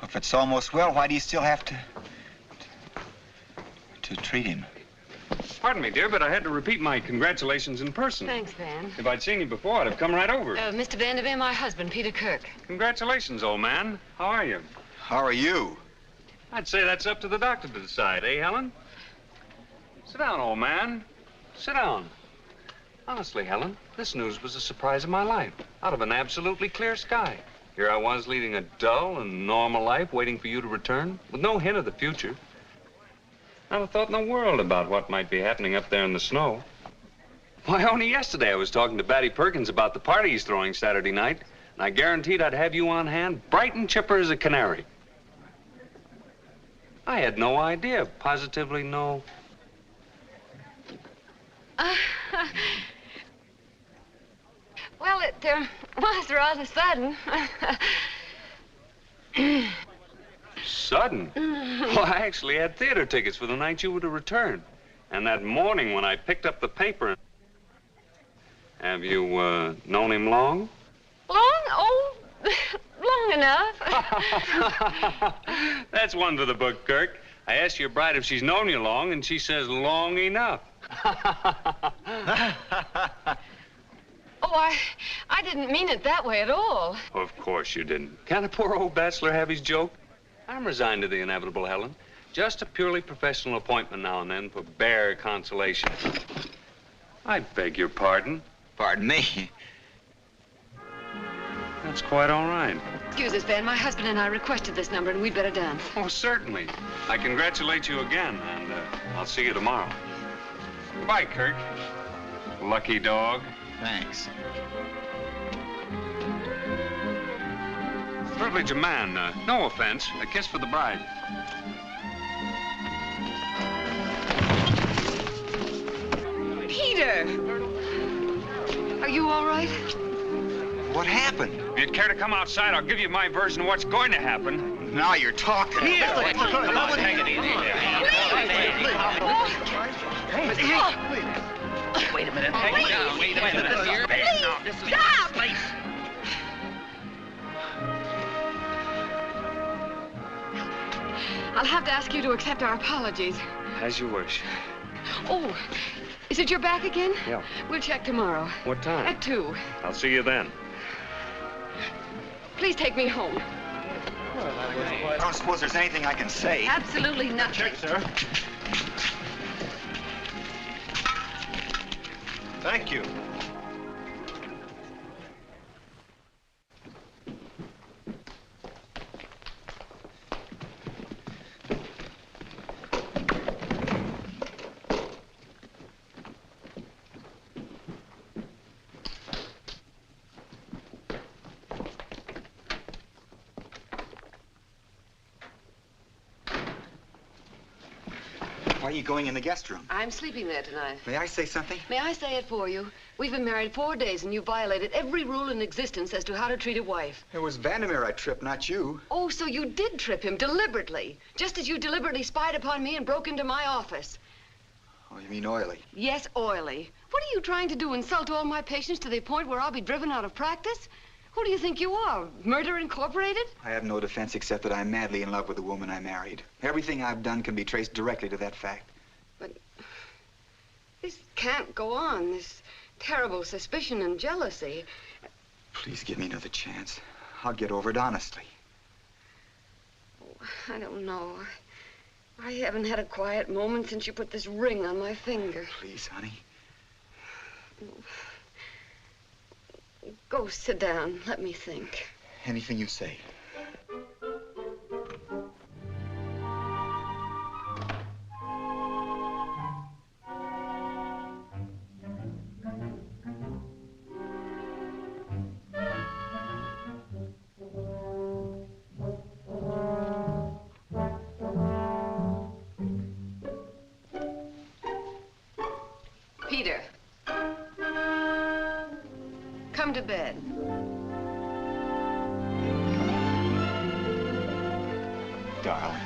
If it's almost well, why do you still have to treat him? Pardon me, dear, but I had to repeat my congratulations in person. Thanks, Van. If I'd seen you before, I'd have come right over. Mr. Vandermeer, my husband, Peter Kirk. Congratulations, old man. How are you? How are you? I'd say that's up to the doctor to decide, eh, Helen? Sit down, old man. Sit down. Honestly, Helen, this news was a surprise of my life. Out of an absolutely clear sky. Here I was leading a dull and normal life, waiting for you to return, with no hint of the future. Not a thought in the world about what might be happening up there in the snow. Why, only yesterday I was talking to Batty Perkins about the party he's throwing Saturday night, and I guaranteed I'd have you on hand, bright and chipper as a canary. I had no idea, positively no... Well, it was rather sudden. Sudden? Well, I actually had theater tickets for the night you were to return. And that morning when I picked up the paper... Have you, known him long? Long? Oh, long enough. That's one for the book, Kirk. I asked your bride if she's known you long, and she says long enough. Oh, I didn't mean it that way at all. Of course you didn't. Can't a poor old bachelor have his joke? I'm resigned to the inevitable, Helen. Just a purely professional appointment now and then for bare consolation. I beg your pardon. Pardon me. That's quite all right. Excuse us, Van. My husband and I requested this number, and we'd better dance. Oh, certainly. I congratulate you again, and I'll see you tomorrow. Goodbye, Kirk. Lucky dog. Thanks. Privilege of man. No offense. A kiss for the bride. Peter! Are you all right? What happened? If you'd care to come outside, I'll give you my version of what's going to happen. Now you're talking. Here! Come on, take it easy. Wait a minute. Wait a minute. Please, stop! I'll have to ask you to accept our apologies. As you wish. Oh, is it your back again? Yeah. We'll check tomorrow. What time? At 2. I'll see you then. Please take me home. I don't suppose there's anything I can say. Absolutely nothing. Check, sir. Thank you. Why are you going in the guest room? I'm sleeping there tonight. May I say something? May I say it for you? We've been married 4 days, and you violated every rule in existence as to how to treat a wife. It was Vandermeer I tripped, not you. Oh, so you did trip him deliberately, just as you deliberately spied upon me and broke into my office. Oh, you mean Oily? Yes, Oily. What are you trying to do, insult all my patients to the point where I'll be driven out of practice? Who do you think you are, Murder Incorporated? I have no defense except that I'm madly in love with the woman I married. Everything I've done can be traced directly to that fact. But this can't go on, this terrible suspicion and jealousy. Please give me another chance. I'll get over it honestly. Oh, I don't know. I haven't had a quiet moment since you put this ring on my finger. Please, honey. Go sit down. Let me think. Anything you say. Peter. Come to bed. Darling.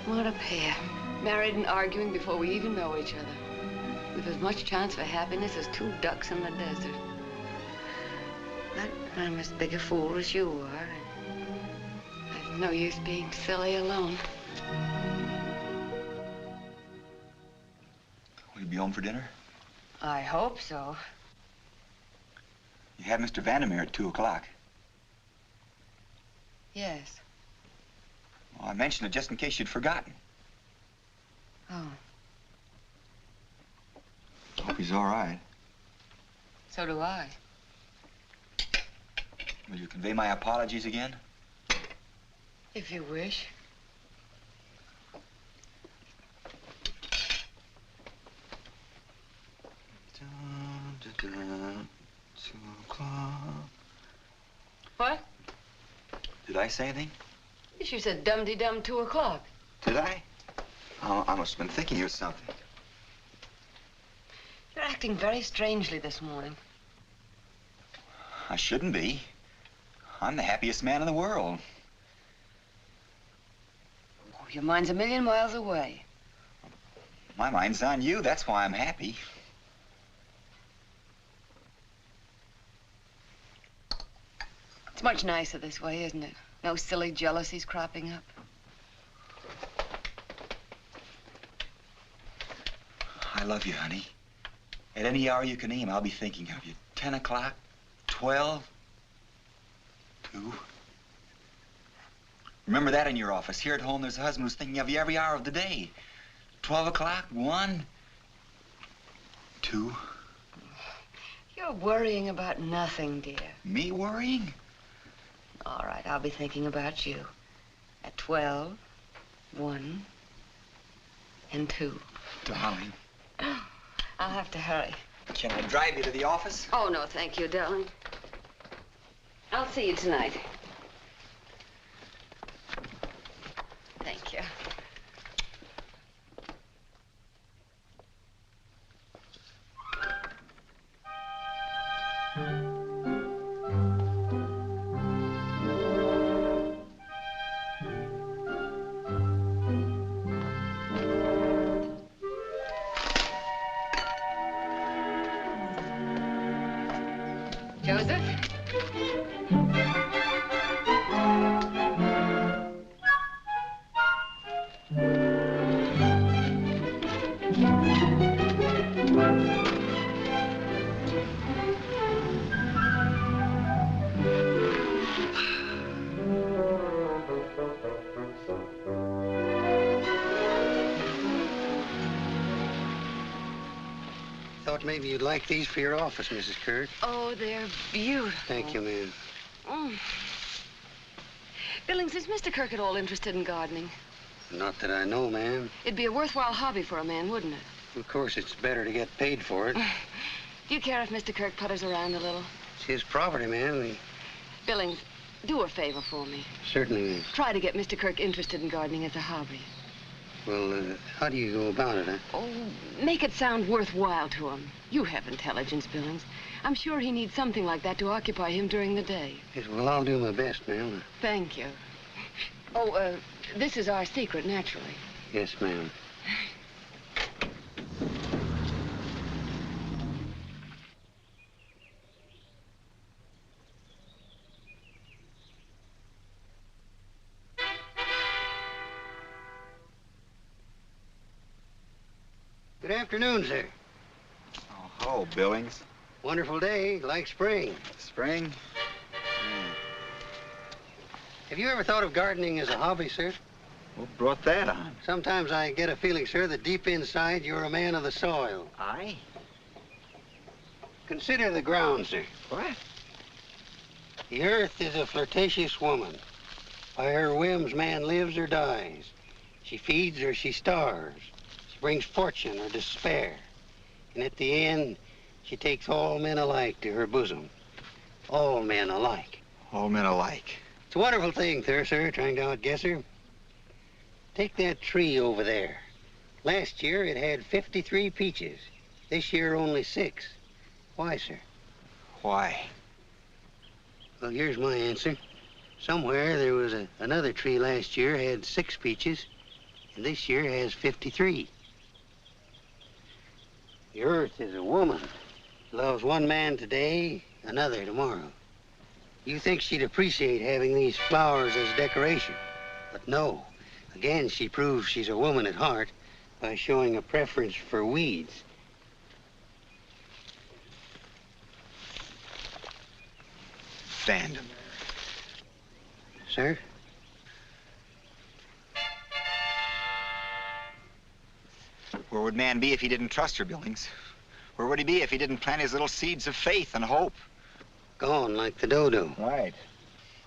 What a pair. Married and arguing before we even know each other. With as much chance for happiness as 2 ducks in the desert. But I'm as big a fool as you are. There's no use being silly alone. Will you be home for dinner? I hope so. You have Mr. Vandermeer at 2 o'clock. Yes. Well, I mentioned it just in case you'd forgotten. Oh, Hope he's all right. so do I. Will you convey my apologies again? If you wish. Dun, 2 o'clock. What? Did I say anything? Yes, you said dum-de-dum 2 o'clock. Did I? Oh, I must have been thinking of something. You're acting very strangely this morning. I shouldn't be. I'm the happiest man in the world. Oh, your mind's a million miles away. My mind's on you. That's why I'm happy. It's much nicer this way, isn't it? No silly jealousies cropping up. I love you, honey. At any hour you can name, I'll be thinking of you. 10 o'clock, 12, 2. Remember that in your office. Here at home, there's a husband who's thinking of you every hour of the day. 12 o'clock, 1, 2. You're worrying about nothing, dear. Me worrying? All right, I'll be thinking about you. At 12, 1, and 2. Darling. I'll have to hurry. Can I drive you to the office? Oh, no, thank you, darling. I'll see you tonight. Thank you. Joseph? Thought maybe you'd like these for your office, Mrs. Kirk. Oh, they're beautiful. Thank you, ma'am. Mm. Billings, is Mr. Kirk at all interested in gardening? Not that I know, ma'am. It'd be a worthwhile hobby for a man, wouldn't it? Of course, it's better to get paid for it. Do you care if Mr. Kirk putters around a little? It's his property, ma'am. Billings, do a favor for me. Certainly, ma'am. Try to get Mr. Kirk interested in gardening as a hobby. Well, how do you go about it, huh? Oh, make it sound worthwhile to him. You have intelligence, Billings. I'm sure he needs something like that to occupy him during the day. Yes, well, I'll do my best, ma'am. Thank you. Oh, this is our secret, naturally. Yes, ma'am. Good afternoon, sir. Oh, hello, Billings. Wonderful day, like spring. Spring? Have you ever thought of gardening as a hobby, sir? What brought that on? Sometimes I get a feeling, sir, that deep inside you're a man of the soil. I? Consider the ground, sir. What? The earth is a flirtatious woman. By her whims, man lives or dies. She feeds or she starves. She brings fortune or despair. And at the end, she takes all men alike to her bosom. All men alike. All men alike. It's a wonderful thing, sir, trying to outguess her. Take that tree over there. Last year, it had 53 peaches. This year, only 6. Why, sir? Why? Well, here's my answer. Somewhere there was another tree last year had 6 peaches, and this year has 53. The earth is a woman. Loves one man today, another tomorrow. You think she'd appreciate having these flowers as decoration, but no. Again, she proves she's a woman at heart by showing a preference for weeds. Fonda. Sir? Where would man be if he didn't trust her, Billings? Where would he be if he didn't plant his little seeds of faith and hope? Gone like the dodo. Right.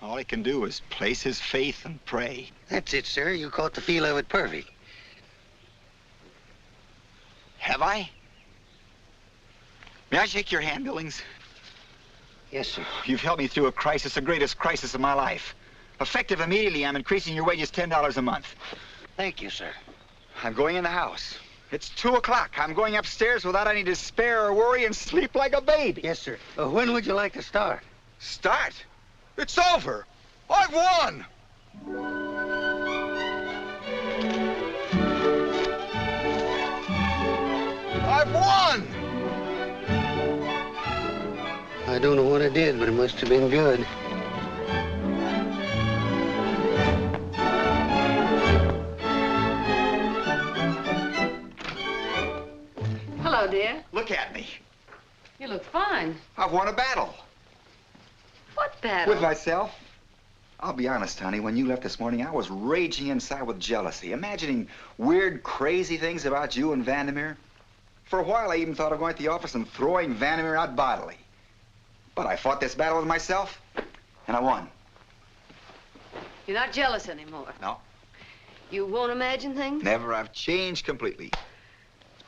All he can do is place his faith and pray. That's it, sir. You caught the feel of it perfect. Have I? May I shake your hand, Billings? Yes, sir. You've helped me through a crisis, the greatest crisis of my life. Effective immediately, I'm increasing your wages $10 a month. Thank you, sir. I'm going in the house. It's 2 o'clock. I'm going upstairs without any despair or worry and sleep like a baby. Yes, sir. When would you like to start? Start? It's over. I've won. I've won! I don't know what I did, but it must have been good. Hello, dear. Look at me. You look fine. I've won a battle. What battle? With myself. I'll be honest, honey. When you left this morning, I was raging inside with jealousy, imagining weird, crazy things about you and Vandermeer. For a while, I even thought of going to the office and throwing Vandermeer out bodily. But I fought this battle with myself, and I won. You're not jealous anymore. No. You won't imagine things? Never. I've changed completely.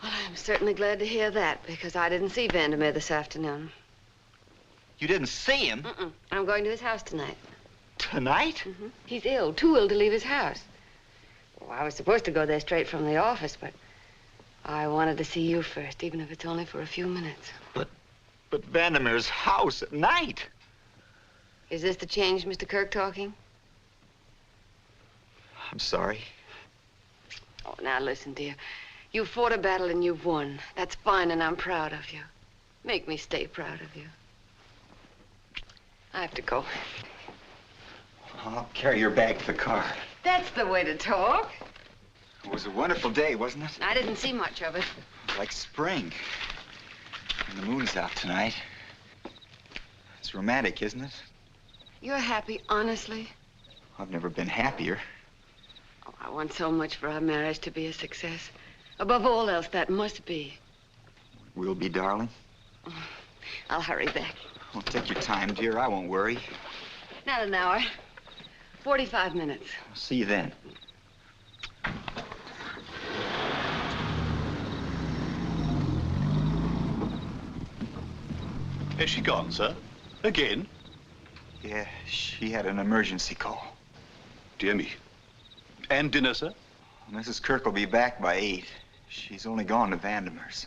Well, I'm certainly glad to hear that, because I didn't see Vandermeer this afternoon. You didn't see him? Mm-mm. I'm going to his house tonight. Tonight? Mm-hmm. He's ill, too ill to leave his house. Well, I was supposed to go there straight from the office, but I wanted to see you first, even if it's only for a few minutes. But Vandermeer's house at night. Is this the change, Mr. Kirk talking? I'm sorry. Oh, now listen, dear. You fought a battle and you've won. That's fine, and I'm proud of you. Make me stay proud of you. I have to go. I'll carry your bag to the car. That's the way to talk. It was a wonderful day, wasn't it? I didn't see much of it. Like spring. And the moon's out tonight. It's romantic, isn't it? You're happy, honestly? I've never been happier. Oh, I want so much for our marriage to be a success. Above all else, that must be. We'll be, darling. Oh, I'll hurry back. Well, take your time, dear. I won't worry. Not an hour. 45 minutes. I'll see you then. Has she gone, sir? Again? Yeah, she had an emergency call. Dear me. And dinner, sir? Mrs. Kirk will be back by 8. She's only gone to Vandermeer's.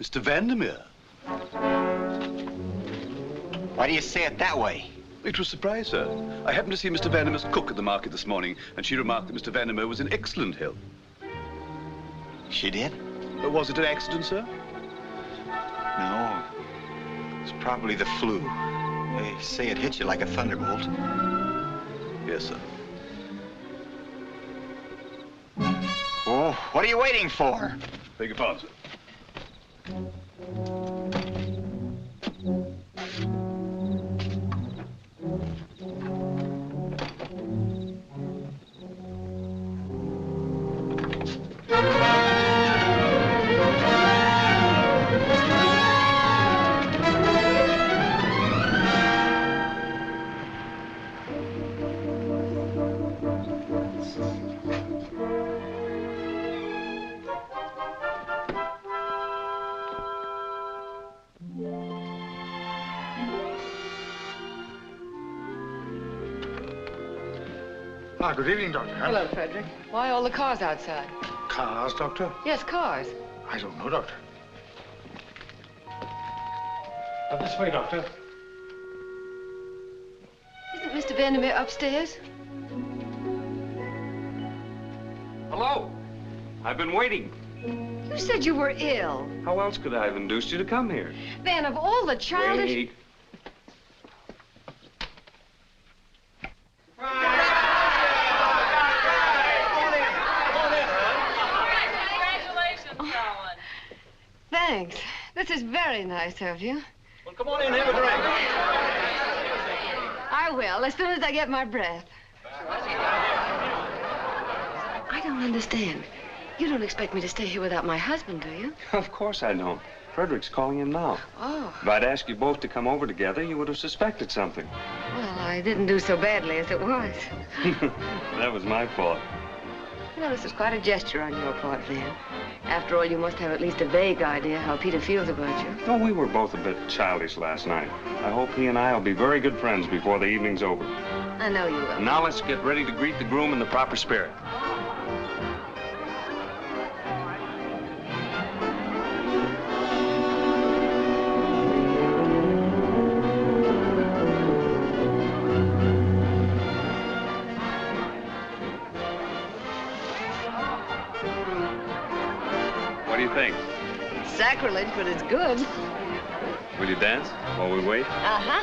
Mr. Vandermeer? Why do you say it that way? It was a surprise, sir. I happened to see Mr. Vandermeer's cook at the market this morning, and she remarked that Mr. Vandermeer was in excellent health. She did? Was it an accident, sir? No. It's probably the flu. They say it hits you like a thunderbolt. Yes, sir. Oh, what are you waiting for? Beg your pardon, sir. Good evening, Doctor. Hello, Frederick. Why all the cars outside? Cars, Doctor? Yes, cars. I don't know, Doctor. This way, Doctor. Isn't Mr. Vandermeer upstairs? Hello. I've been waiting. You said you were ill. How else could I have induced you to come here? Van, of all the childish... Wait. Thanks. This is very nice of you. Well, come on in, have a drink. I will, as soon as I get my breath. I don't understand. You don't expect me to stay here without my husband, do you? Of course I don't. Frederick's calling him now. Oh. If I'd asked you both to come over together, you would have suspected something. Well, I didn't do so badly as it was. That was my fault. You know, this is quite a gesture on your part, Van. After all, you must have at least a vague idea how Peter feels about you. Oh, we were both a bit childish last night. I hope he and I will be very good friends before the evening's over. I know you will. Now let's get ready to greet the groom in the proper spirit. What do you think? Sacrilege, but it's good. Will you dance while we wait? Uh-huh.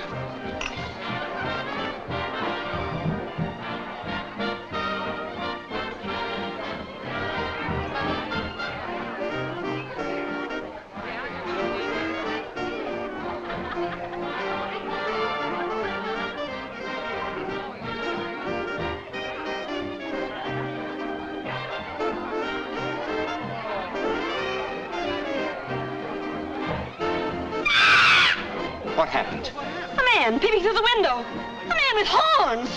What happened? A man peeping through the window. A man with horns.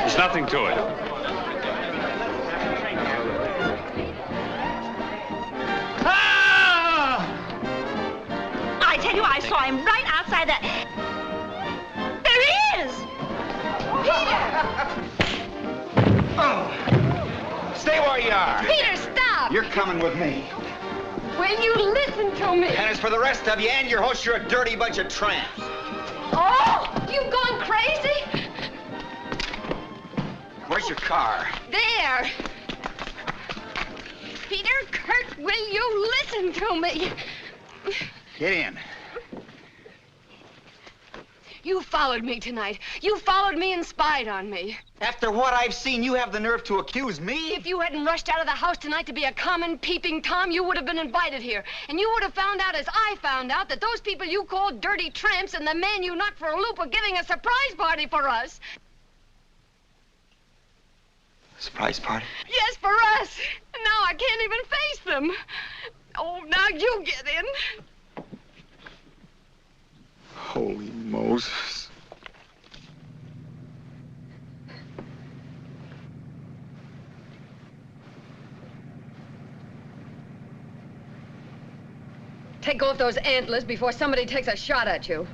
There's nothing to it. Ah! I tell you, I saw him right outside that... There he is! Peter! Oh. Stay where you are. Peter, stop! You're coming with me. Will you listen to me? And as for the rest of you and your host, you're a dirty bunch of tramps. Oh, you've gone crazy? Where's your car? There. Peter, Kirk, will you listen to me? Get in. You followed me tonight. You followed me and spied on me. After what I've seen, you have the nerve to accuse me? If you hadn't rushed out of the house tonight to be a common peeping Tom, you would have been invited here. And you would have found out, as I found out, that those people you called dirty tramps and the man you knocked for a loop were giving a surprise party for us. Surprise party? Yes, for us. And now I can't even face them. Oh, now you get in. Holy Moses. Take off those antlers before somebody takes a shot at you.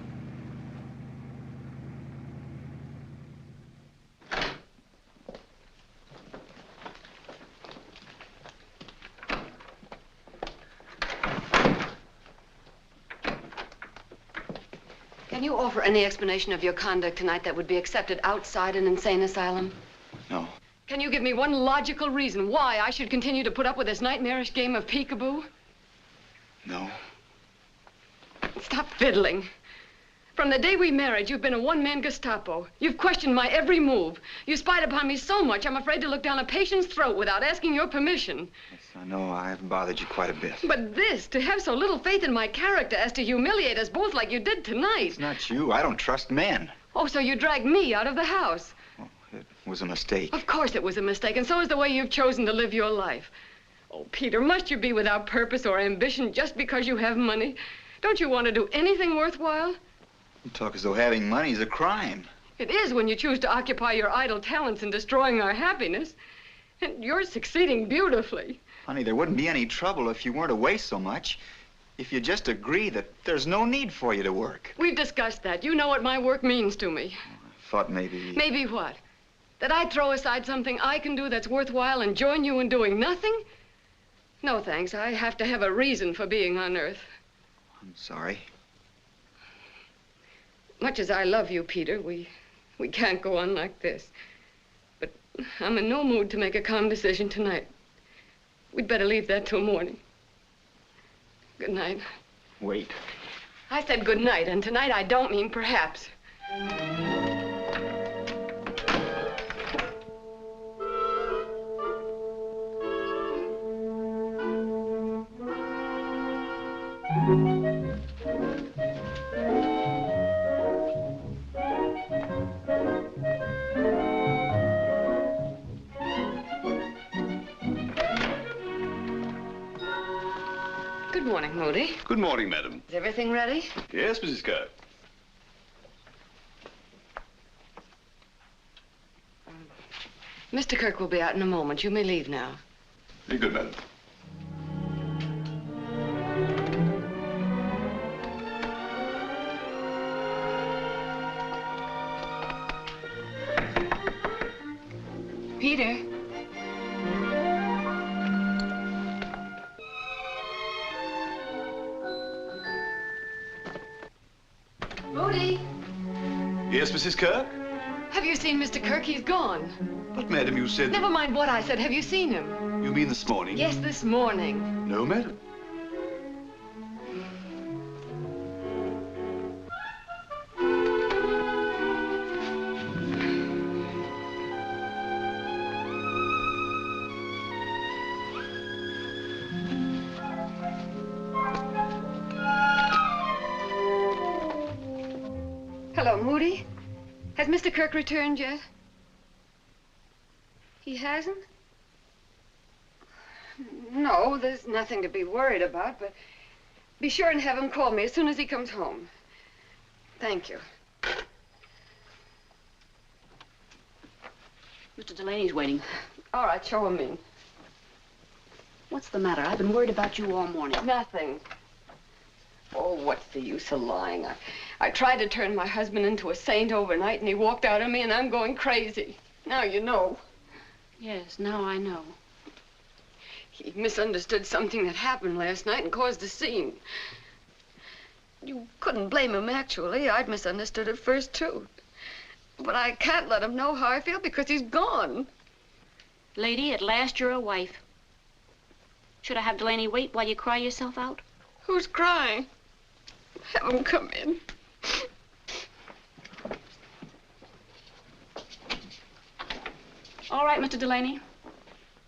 Can you offer any explanation of your conduct tonight that would be accepted outside an insane asylum? No. Can you give me one logical reason why I should continue to put up with this nightmarish game of peekaboo? No. Stop fiddling. From the day we married, you've been a one-man Gestapo. You've questioned my every move. You spied upon me so much, I'm afraid to look down a patient's throat without asking your permission. Yes, I know. I have bothered you quite a bit. But this, to have so little faith in my character as to humiliate us both like you did tonight. It's not you. I don't trust men. Oh, so you dragged me out of the house. Oh, it was a mistake. Of course it was a mistake, and so is the way you've chosen to live your life. Oh, Peter, must you be without purpose or ambition just because you have money? Don't you want to do anything worthwhile? You talk as though having money is a crime. It is when you choose to occupy your idle talents in destroying our happiness. And you're succeeding beautifully. Honey, there wouldn't be any trouble if you weren't away so much. If you just agree that there's no need for you to work. We've discussed that. You know what my work means to me. I thought maybe... Maybe what? That I'd throw aside something I can do that's worthwhile and join you in doing nothing? No, thanks. I have to have a reason for being on Earth. I'm sorry. Much as I love you, Peter, we can't go on like this. But I'm in no mood to make a calm decision tonight. We'd better leave that till morning. Good night. Wait. I said good night, and tonight I don't mean perhaps. Good morning, Moody. Good morning, madam. Is everything ready? Yes, Mrs. Kirk. Mr. Kirk will be out in a moment. You may leave now. Very good, madam. Peter. Moody. Yes, Mrs. Kirk? Have you seen Mr. Kirk? He's gone. But, madam, you said... Never mind what I said. Have you seen him? You mean this morning? Yes, this morning. No, madam. Hello, Moody. Has Mr. Kirk returned yet? He hasn't? No, there's nothing to be worried about, but be sure and have him call me as soon as he comes home. Thank you. Mr. Delaney's waiting. All right, show him in. What's the matter? I've been worried about you all morning. Nothing. Oh, what's the use of lying? I tried to turn my husband into a saint overnight, and he walked out on me, and I'm going crazy. Now you know. Yes, now I know. He misunderstood something that happened last night and caused a scene. You couldn't blame him, actually. I'd misunderstood it first, too. But I can't let him know how I feel because he's gone. Lady, at last you're a wife. Should I have Delaney wait while you cry yourself out? Who's crying? Have him come in. All right, Mr. Delaney.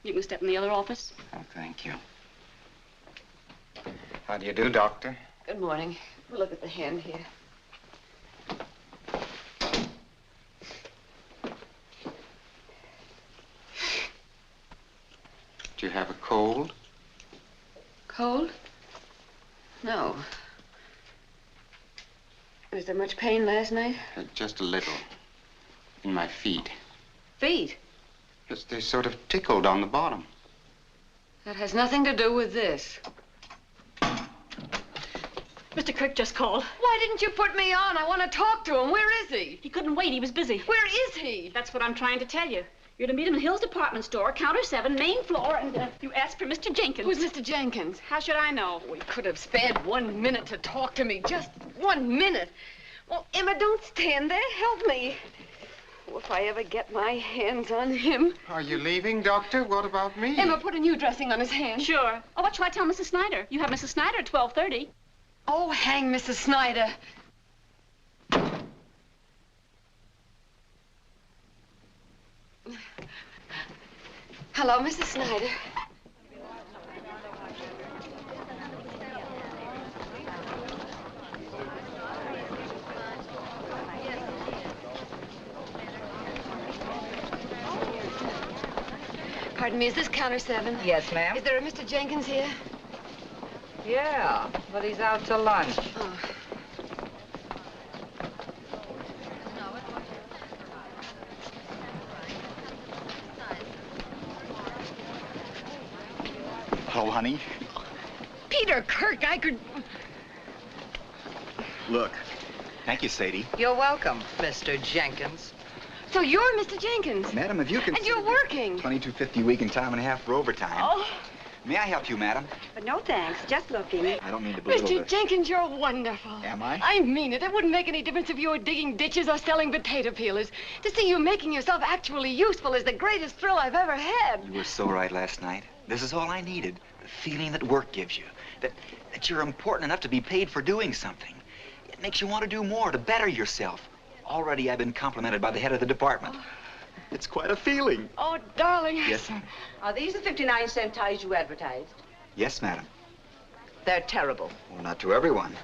You can step in the other office. Oh, thank you. How do you do, Doctor? Good morning. We'll look at the hand here. Do you have a cold? Cold? No. Was there much pain last night? Just a little. In my feet. Feet? Yes, they sort of tickled on the bottom. That has nothing to do with this. Mr. Kirk just called. Why didn't you put me on? I want to talk to him. Where is he? He couldn't wait. He was busy. Where is he? That's what I'm trying to tell you. You're to meet him in Hill's department store, counter 7, main floor, and you ask for Mr. Jenkins. Who's Mr. Jenkins? How should I know? We could have spared 1 minute to talk to me. Just 1 minute. Well, Emma, don't stand there. Help me. Oh, if I ever get my hands on him. Are you leaving, Doctor? What about me? Emma, put a new dressing on his hand. Sure. Oh, what shall I tell Mrs. Snyder? You have Mrs. Snyder at 12:30. Oh, hang Mrs. Snyder. Hello, Mrs. Snyder. Pardon me, is this counter 7? Yes, ma'am. Is there a Mr. Jenkins here? Yeah, but he's out to lunch. Oh. Oh, honey. Peter Kirk, I could... Look. Thank you, Sadie. You're welcome, Mr. Jenkins. So you're Mr. Jenkins? Madam, if you can... And you're working. $22.50 a week and time and a half for overtime. Oh. May I help you, madam? No, thanks. Just looking. I don't mean to belittle Mr. this. Jenkins, you're wonderful. Am I? I mean it. It wouldn't make any difference if you were digging ditches or selling potato peelers. To see you making yourself actually useful is the greatest thrill I've ever had. You were so right last night. This is all I needed. The feeling that work gives you. That you're important enough to be paid for doing something. It makes you want to do more, to better yourself. Already I've been complimented by the head of the department. It's quite a feeling. Oh, darling. Yes, Are these the 59-cent ties you advertised? yes, madam. They're terrible. Well, not to everyone.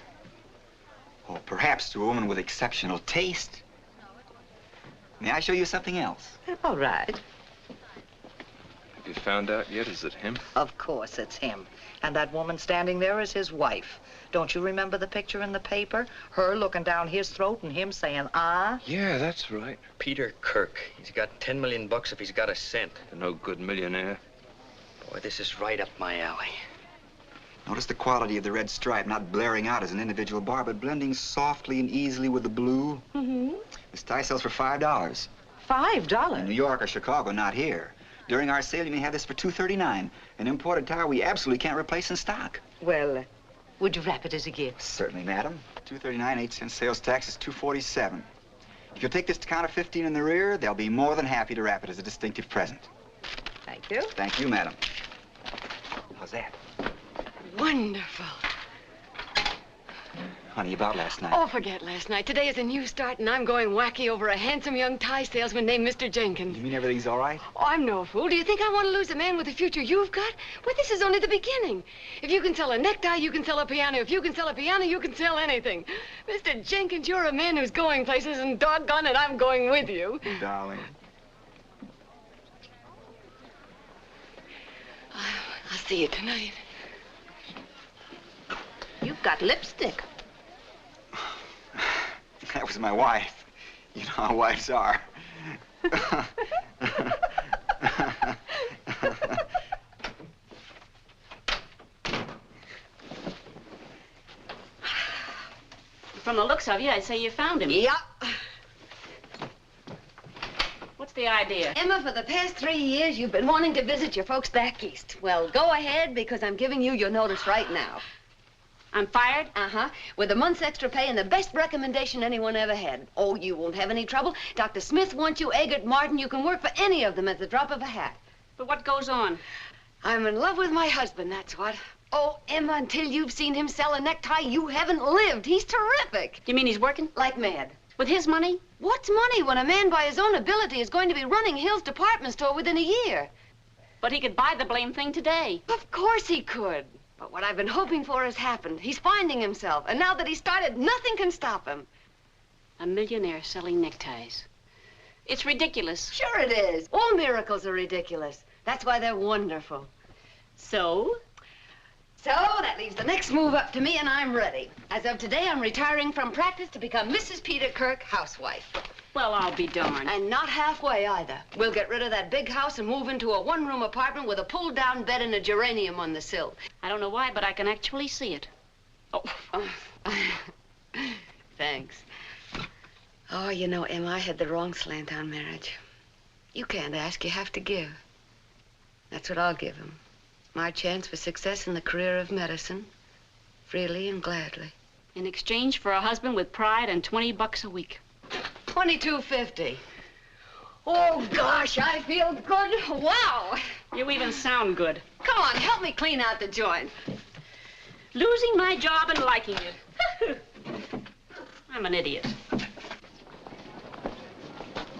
Or perhaps to a woman with exceptional taste. May I show you something else? All right. Have you found out yet? Is it him? Of course it's him. And that woman standing there is his wife. Don't you remember the picture in the paper? Her looking down his throat and him saying, ah? Yeah, that's right. Peter Kirk. He's got 10 million bucks if he's got a cent. A no good millionaire. Boy, this is right up my alley. Notice the quality of the red stripe, not blaring out as an individual bar, but blending softly and easily with the blue. Mm-hmm. This tie sells for $5. $5? In New York or Chicago, not here. During our sale, you may have this for $2.39. An imported tire we absolutely can't replace in stock. Well, would you wrap it as a gift? Certainly, madam. $2.39, 8 cents sales tax is $2.47. If you'll take this to counter 15 in the rear, they'll be more than happy to wrap it as a distinctive present. Thank you. Thank you, madam. How's that? Wonderful. Honey, about last night. Oh, forget last night. Today is a new start, and I'm going wacky over a handsome young tie salesman named Mr. Jenkins. You mean everything's all right? Oh, I'm no fool. Do you think I want to lose a man with the future you've got? Well, this is only the beginning. If you can sell a necktie, you can sell a piano. If you can sell a piano, you can sell anything. Mr. Jenkins, you're a man who's going places, and doggone it, I'm going with you. Darling. I'll see you tonight. You've got lipstick. That was my wife. You know how wives are. From the looks of you, I'd say you found him. Yeah. What's the idea? Emma, for the past 3 years, you've been wanting to visit your folks back east. Well, go ahead, because I'm giving you your notice right now. I'm fired? Uh-huh. With a month's extra pay and the best recommendation anyone ever had. Oh, you won't have any trouble. Dr. Smith wants you, Eggert, Martin. You can work for any of them at the drop of a hat. But what goes on? I'm in love with my husband, that's what. Oh, Emma, until you've seen him sell a necktie, you haven't lived. He's terrific. You mean he's working? Like mad. With his money? What's money when a man by his own ability is going to be running Hill's department store within a year? But he could buy the blame thing today. Of course he could. But what I've been hoping for has happened. He's finding himself, and now that he started, nothing can stop him. A millionaire selling neckties. It's ridiculous. Sure it is. All miracles are ridiculous. That's why they're wonderful. So? So that leaves the next move up to me, and I'm ready. As of today, I'm retiring from practice to become Mrs. Peter Kirk, housewife. Well, I'll be darned. And not halfway either. We'll get rid of that big house and move into a one-room apartment with a pulled-down bed and a geranium on the sill. I don't know why, but I can actually see it. Oh. Thanks. Oh, you know, Em, I had the wrong slant on marriage. You can't ask, you have to give. That's what I'll give him. My chance for success in the career of medicine, freely and gladly. In exchange for a husband with pride and $20 a week. $22.50. Oh, gosh, I feel good. Wow. You even sound good. Come on, help me clean out the joint. Losing my job and liking it. I'm an idiot.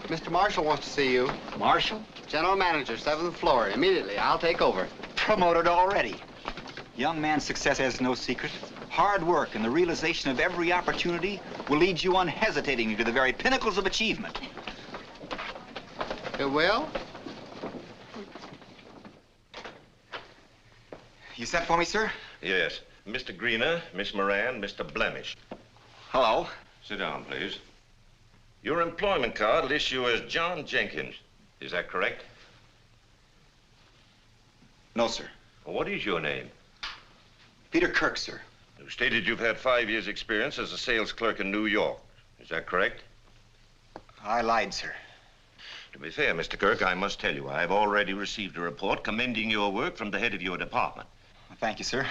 Mr. Marshall wants to see you. Marshall? General manager, 7th floor. Immediately. I'll take over. Promoted already. Young man's success has no secret. Hard work and the realization of every opportunity will lead you unhesitatingly to the very pinnacles of achievement. It will? You sent for me, sir? Yes. Mr. Greener, Miss Moran, Mr. Blemish. Hello. Sit down, please. Your employment card lists you as John Jenkins. Is that correct? No, sir. Well, what is your name? Peter Kirk, sir. You stated you've had 5 years' experience as a sales clerk in New York. Is that correct? I lied, sir. To be fair, Mr. Kirk, I must tell you, I've already received a report commending your work from the head of your department. Well, thank you, sir.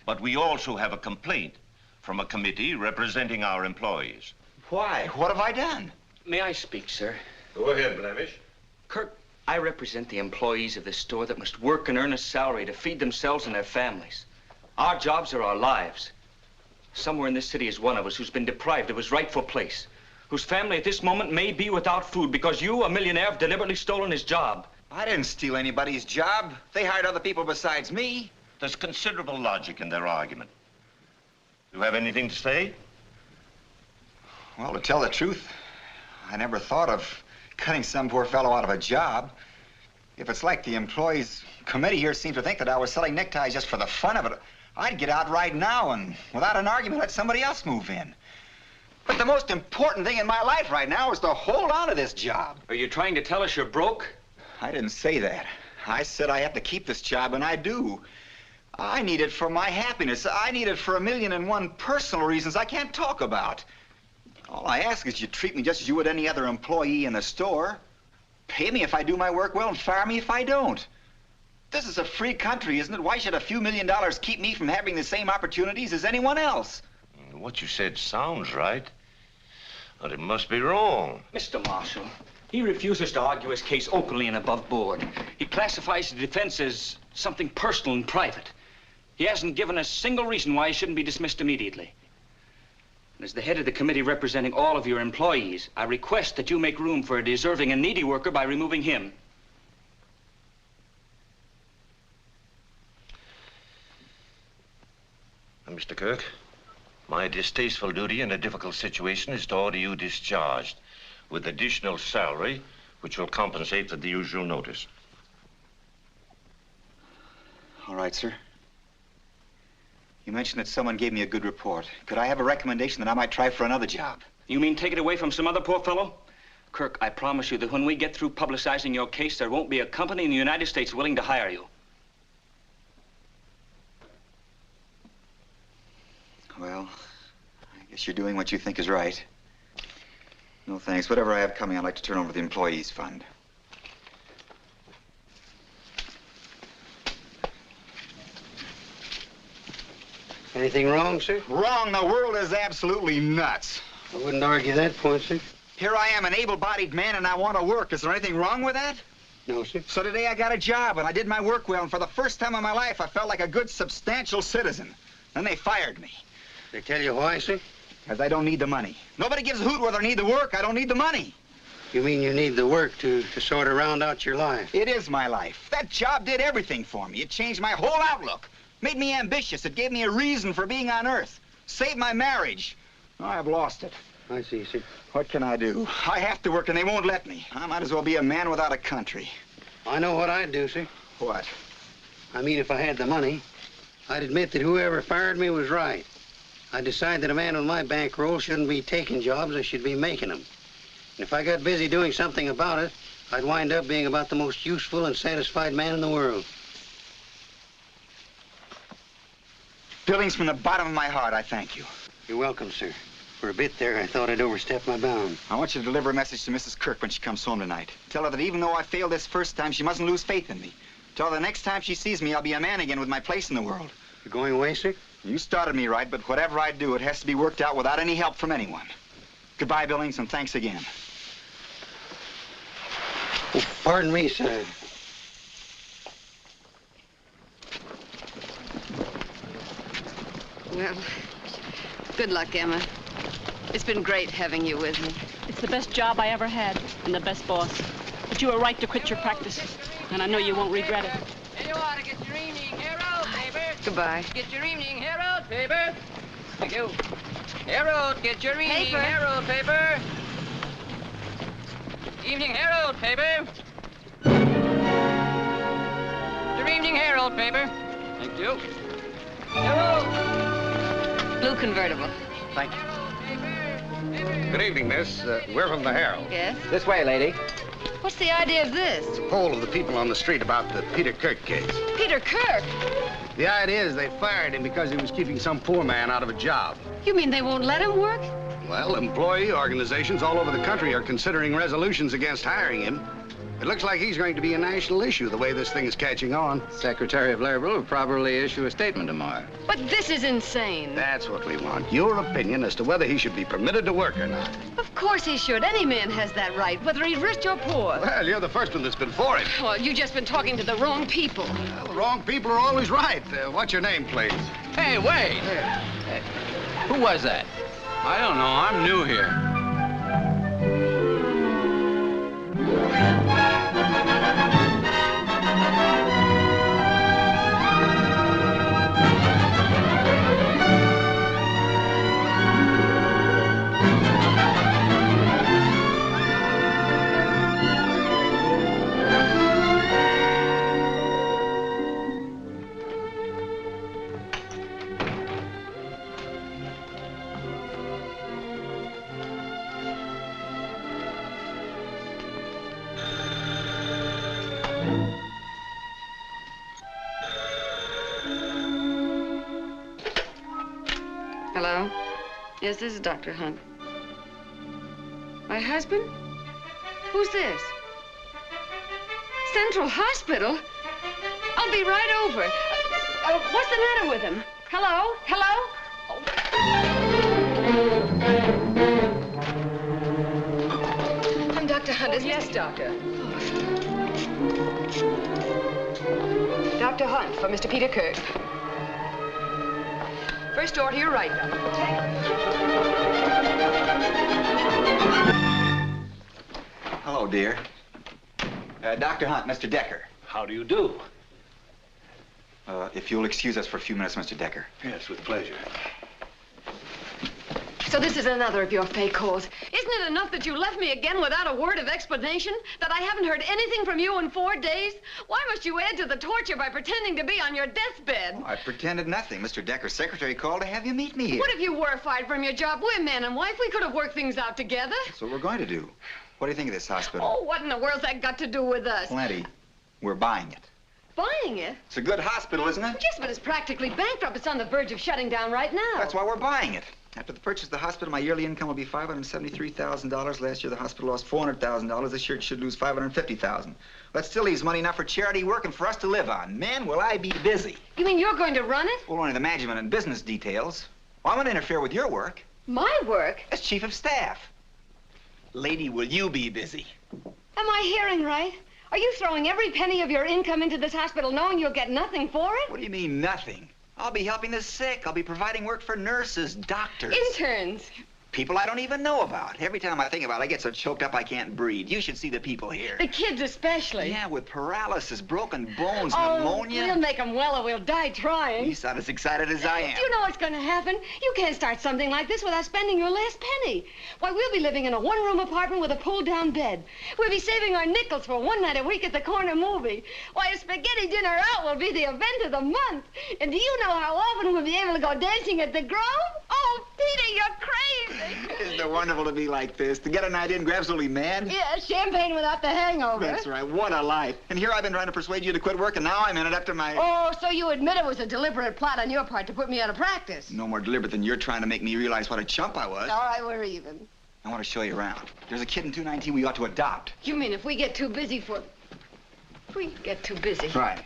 But we also have a complaint from a committee representing our employees. Why? What have I done? May I speak, sir? Go ahead, Blemish. Kirk, I represent the employees of this store that must work and earn a salary to feed themselves and their families. Our jobs are our lives. Somewhere in this city is one of us who's been deprived of his rightful place, whose family at this moment may be without food because you, a millionaire, have deliberately stolen his job. I didn't steal anybody's job. They hired other people besides me. There's considerable logic in their argument. You have anything to say? Well, to tell the truth, I never thought of cutting some poor fellow out of a job. If it's like the employees committee here seems to think that I was selling neckties just for the fun of it, I'd get out right now and, without an argument, let somebody else move in. But the most important thing in my life right now is to hold on to this job. Are you trying to tell us you're broke? I didn't say that. I said I have to keep this job, and I do. I need it for my happiness. I need it for 1,000,001 personal reasons I can't talk about. All I ask is you treat me just as you would any other employee in the store. Pay me if I do my work well and fire me if I don't. This is a free country, isn't it? Why should a few $1,000,000 keep me from having the same opportunities as anyone else? What you said sounds right, but it must be wrong. Mr. Marshall, he refuses to argue his case openly and above board. He classifies the defense as something personal and private. He hasn't given a single reason why he shouldn't be dismissed immediately. And as the head of the committee representing all of your employees, I request that you make room for a deserving and needy worker by removing him. Mr. Kirk, my distasteful duty in a difficult situation is to order you discharged with additional salary, which will compensate for the usual notice. All right, sir. You mentioned that someone gave me a good report. Could I have a recommendation that I might try for another job? You mean take it away from some other poor fellow? Kirk, I promise you that when we get through publicizing your case, there won't be a company in the United States willing to hire you. Well, I guess you're doing what you think is right. No thanks. Whatever I have coming, I'd like to turn over to the employees' fund. Anything wrong, sir? Wrong. The world is absolutely nuts. I wouldn't argue that point, sir. Here I am, an able-bodied man, and I want to work. Is there anything wrong with that? No, sir. So today I got a job, and I did my work well, and for the first time in my life, I felt like a good, substantial citizen. Then they fired me. They tell you why, sir? Because I don't need the money. Nobody gives a hoot whether I need the work. I don't need the money. You mean you need the work to sort of round out your life? It is my life. That job did everything for me. It changed my whole outlook. Made me ambitious. It gave me a reason for being on Earth. Saved my marriage. Oh, I've lost it. I see, sir. What can I do? I have to work and they won't let me. I might as well be a man without a country. I know what I'd do, sir. What? I mean, if I had the money, I'd admit that whoever fired me was right. I'd decide that a man with my bankroll shouldn't be taking jobs, I should be making them. And if I got busy doing something about it, I'd wind up being about the most useful and satisfied man in the world. Billings, from the bottom of my heart, I thank you. You're welcome, sir. For a bit there, I thought I'd overstepped my bounds. I want you to deliver a message to Mrs. Kirk when she comes home tonight. Tell her that even though I failed this first time, she mustn't lose faith in me. Tell her the next time she sees me, I'll be a man again with my place in the world. You're going away, sir? You started me right, but whatever I do, it has to be worked out without any help from anyone. Goodbye, Billings, and thanks again. Oh, pardon me, sir. Well, good luck, Emma. It's been great having you with me. It's the best job I ever had and the best boss. But you were right to quit your practice, and I know you won't regret it. Hey, you ought to get your evening Herald paper. Goodbye. Get your evening Herald paper. Thank you. Herald, get your evening Paper. Herald paper. Evening Herald paper. Your evening Herald paper. Thank you. Herald. Blue convertible. Thank you. Good evening, miss. We're from the Herald. Yes? This way, lady. What's the idea of this? It's a poll of the people on the street about the Peter Kirk case. Peter Kirk? The idea is they fired him because he was keeping some poor man out of a job. You mean they won't let him work? Well, employee organizations all over the country are considering resolutions against hiring him. It looks like he's going to be a national issue the way this thing is catching on. Secretary of Labor will probably issue a statement tomorrow. But this is insane. That's what we want. Your opinion as to whether he should be permitted to work or not. Of course he should. Any man has that right, whether he's rich or poor. Well, you're the first one that's been for it. Well, you've just been talking to the wrong people. Well, the wrong people are always right. What's your name, please? Hey, wait! Hey, who was that? I don't know. I'm new here. Hello? Yes, this is Dr. Hunt. My husband? Who's this? Central Hospital? I'll be right over. What's the matter with him? Hello? Hello? I'm Dr. Hunt. Yes, doctor. Dr. Hunt for Mr. Peter Kirk. First door to your right, Doctor. Hello, dear. Dr. Hunt, Mr. Decker. How do you do? If you'll excuse us for a few minutes, Mr. Decker. Yes, with pleasure. So this is another of your fake calls. Isn't it enough that you left me again without a word of explanation? That I haven't heard anything from you in 4 days? Why must you add to the torture by pretending to be on your deathbed? I pretended nothing. Mr. Decker's secretary called to have you meet me here. What if you were fired from your job? We're man and wife. We could have worked things out together. That's what we're going to do. What do you think of this hospital? Oh, what in the world's that got to do with us? Plenty. We're buying it. Buying it? It's a good hospital, isn't it? Yes, but it's practically bankrupt. It's on the verge of shutting down right now. That's why we're buying it. After the purchase of the hospital, my yearly income will be $573,000. Last year, the hospital lost $400,000. This year, it should lose $550,000. That still leaves money enough for charity work and for us to live on. Man, will I be busy. You mean you're going to run it? Well, only the management and business details. Well, I won't interfere with your work. My work? As chief of staff. Lady, will you be busy? Am I hearing right? Are you throwing every penny of your income into this hospital knowing you'll get nothing for it? What do you mean, nothing? I'll be helping the sick. I'll be providing work for nurses, doctors. Interns. People I don't even know about. Every time I think about it, I get so choked up I can't breathe. You should see the people here. The kids especially. Yeah, with paralysis, broken bones, Oh, pneumonia. we'll make them well or we'll die trying. You sound as excited as I am. Do you know what's going to happen? You can't start something like this without spending your last penny. Why, we'll be living in a one-room apartment with a pull-down bed. We'll be saving our nickels for one night a week at the corner movie. Why, a spaghetti dinner out will be the event of the month. And do you know how often we'll be able to go dancing at the Grove? Oh, Peter, you're crazy. Isn't it wonderful to be like this? To get a night in, grab absolutely mad? Yeah, champagne without the hangover. That's right. What a life. And here I've been trying to persuade you to quit work, and now I'm in it up to my... Oh, so you admit it was a deliberate plot on your part to put me out of practice? No more deliberate than you're trying to make me realize what a chump I was. All right, we're even. I want to show you around. There's a kid in 219 we ought to adopt. You mean if we get too busy for... If we get too busy? Right.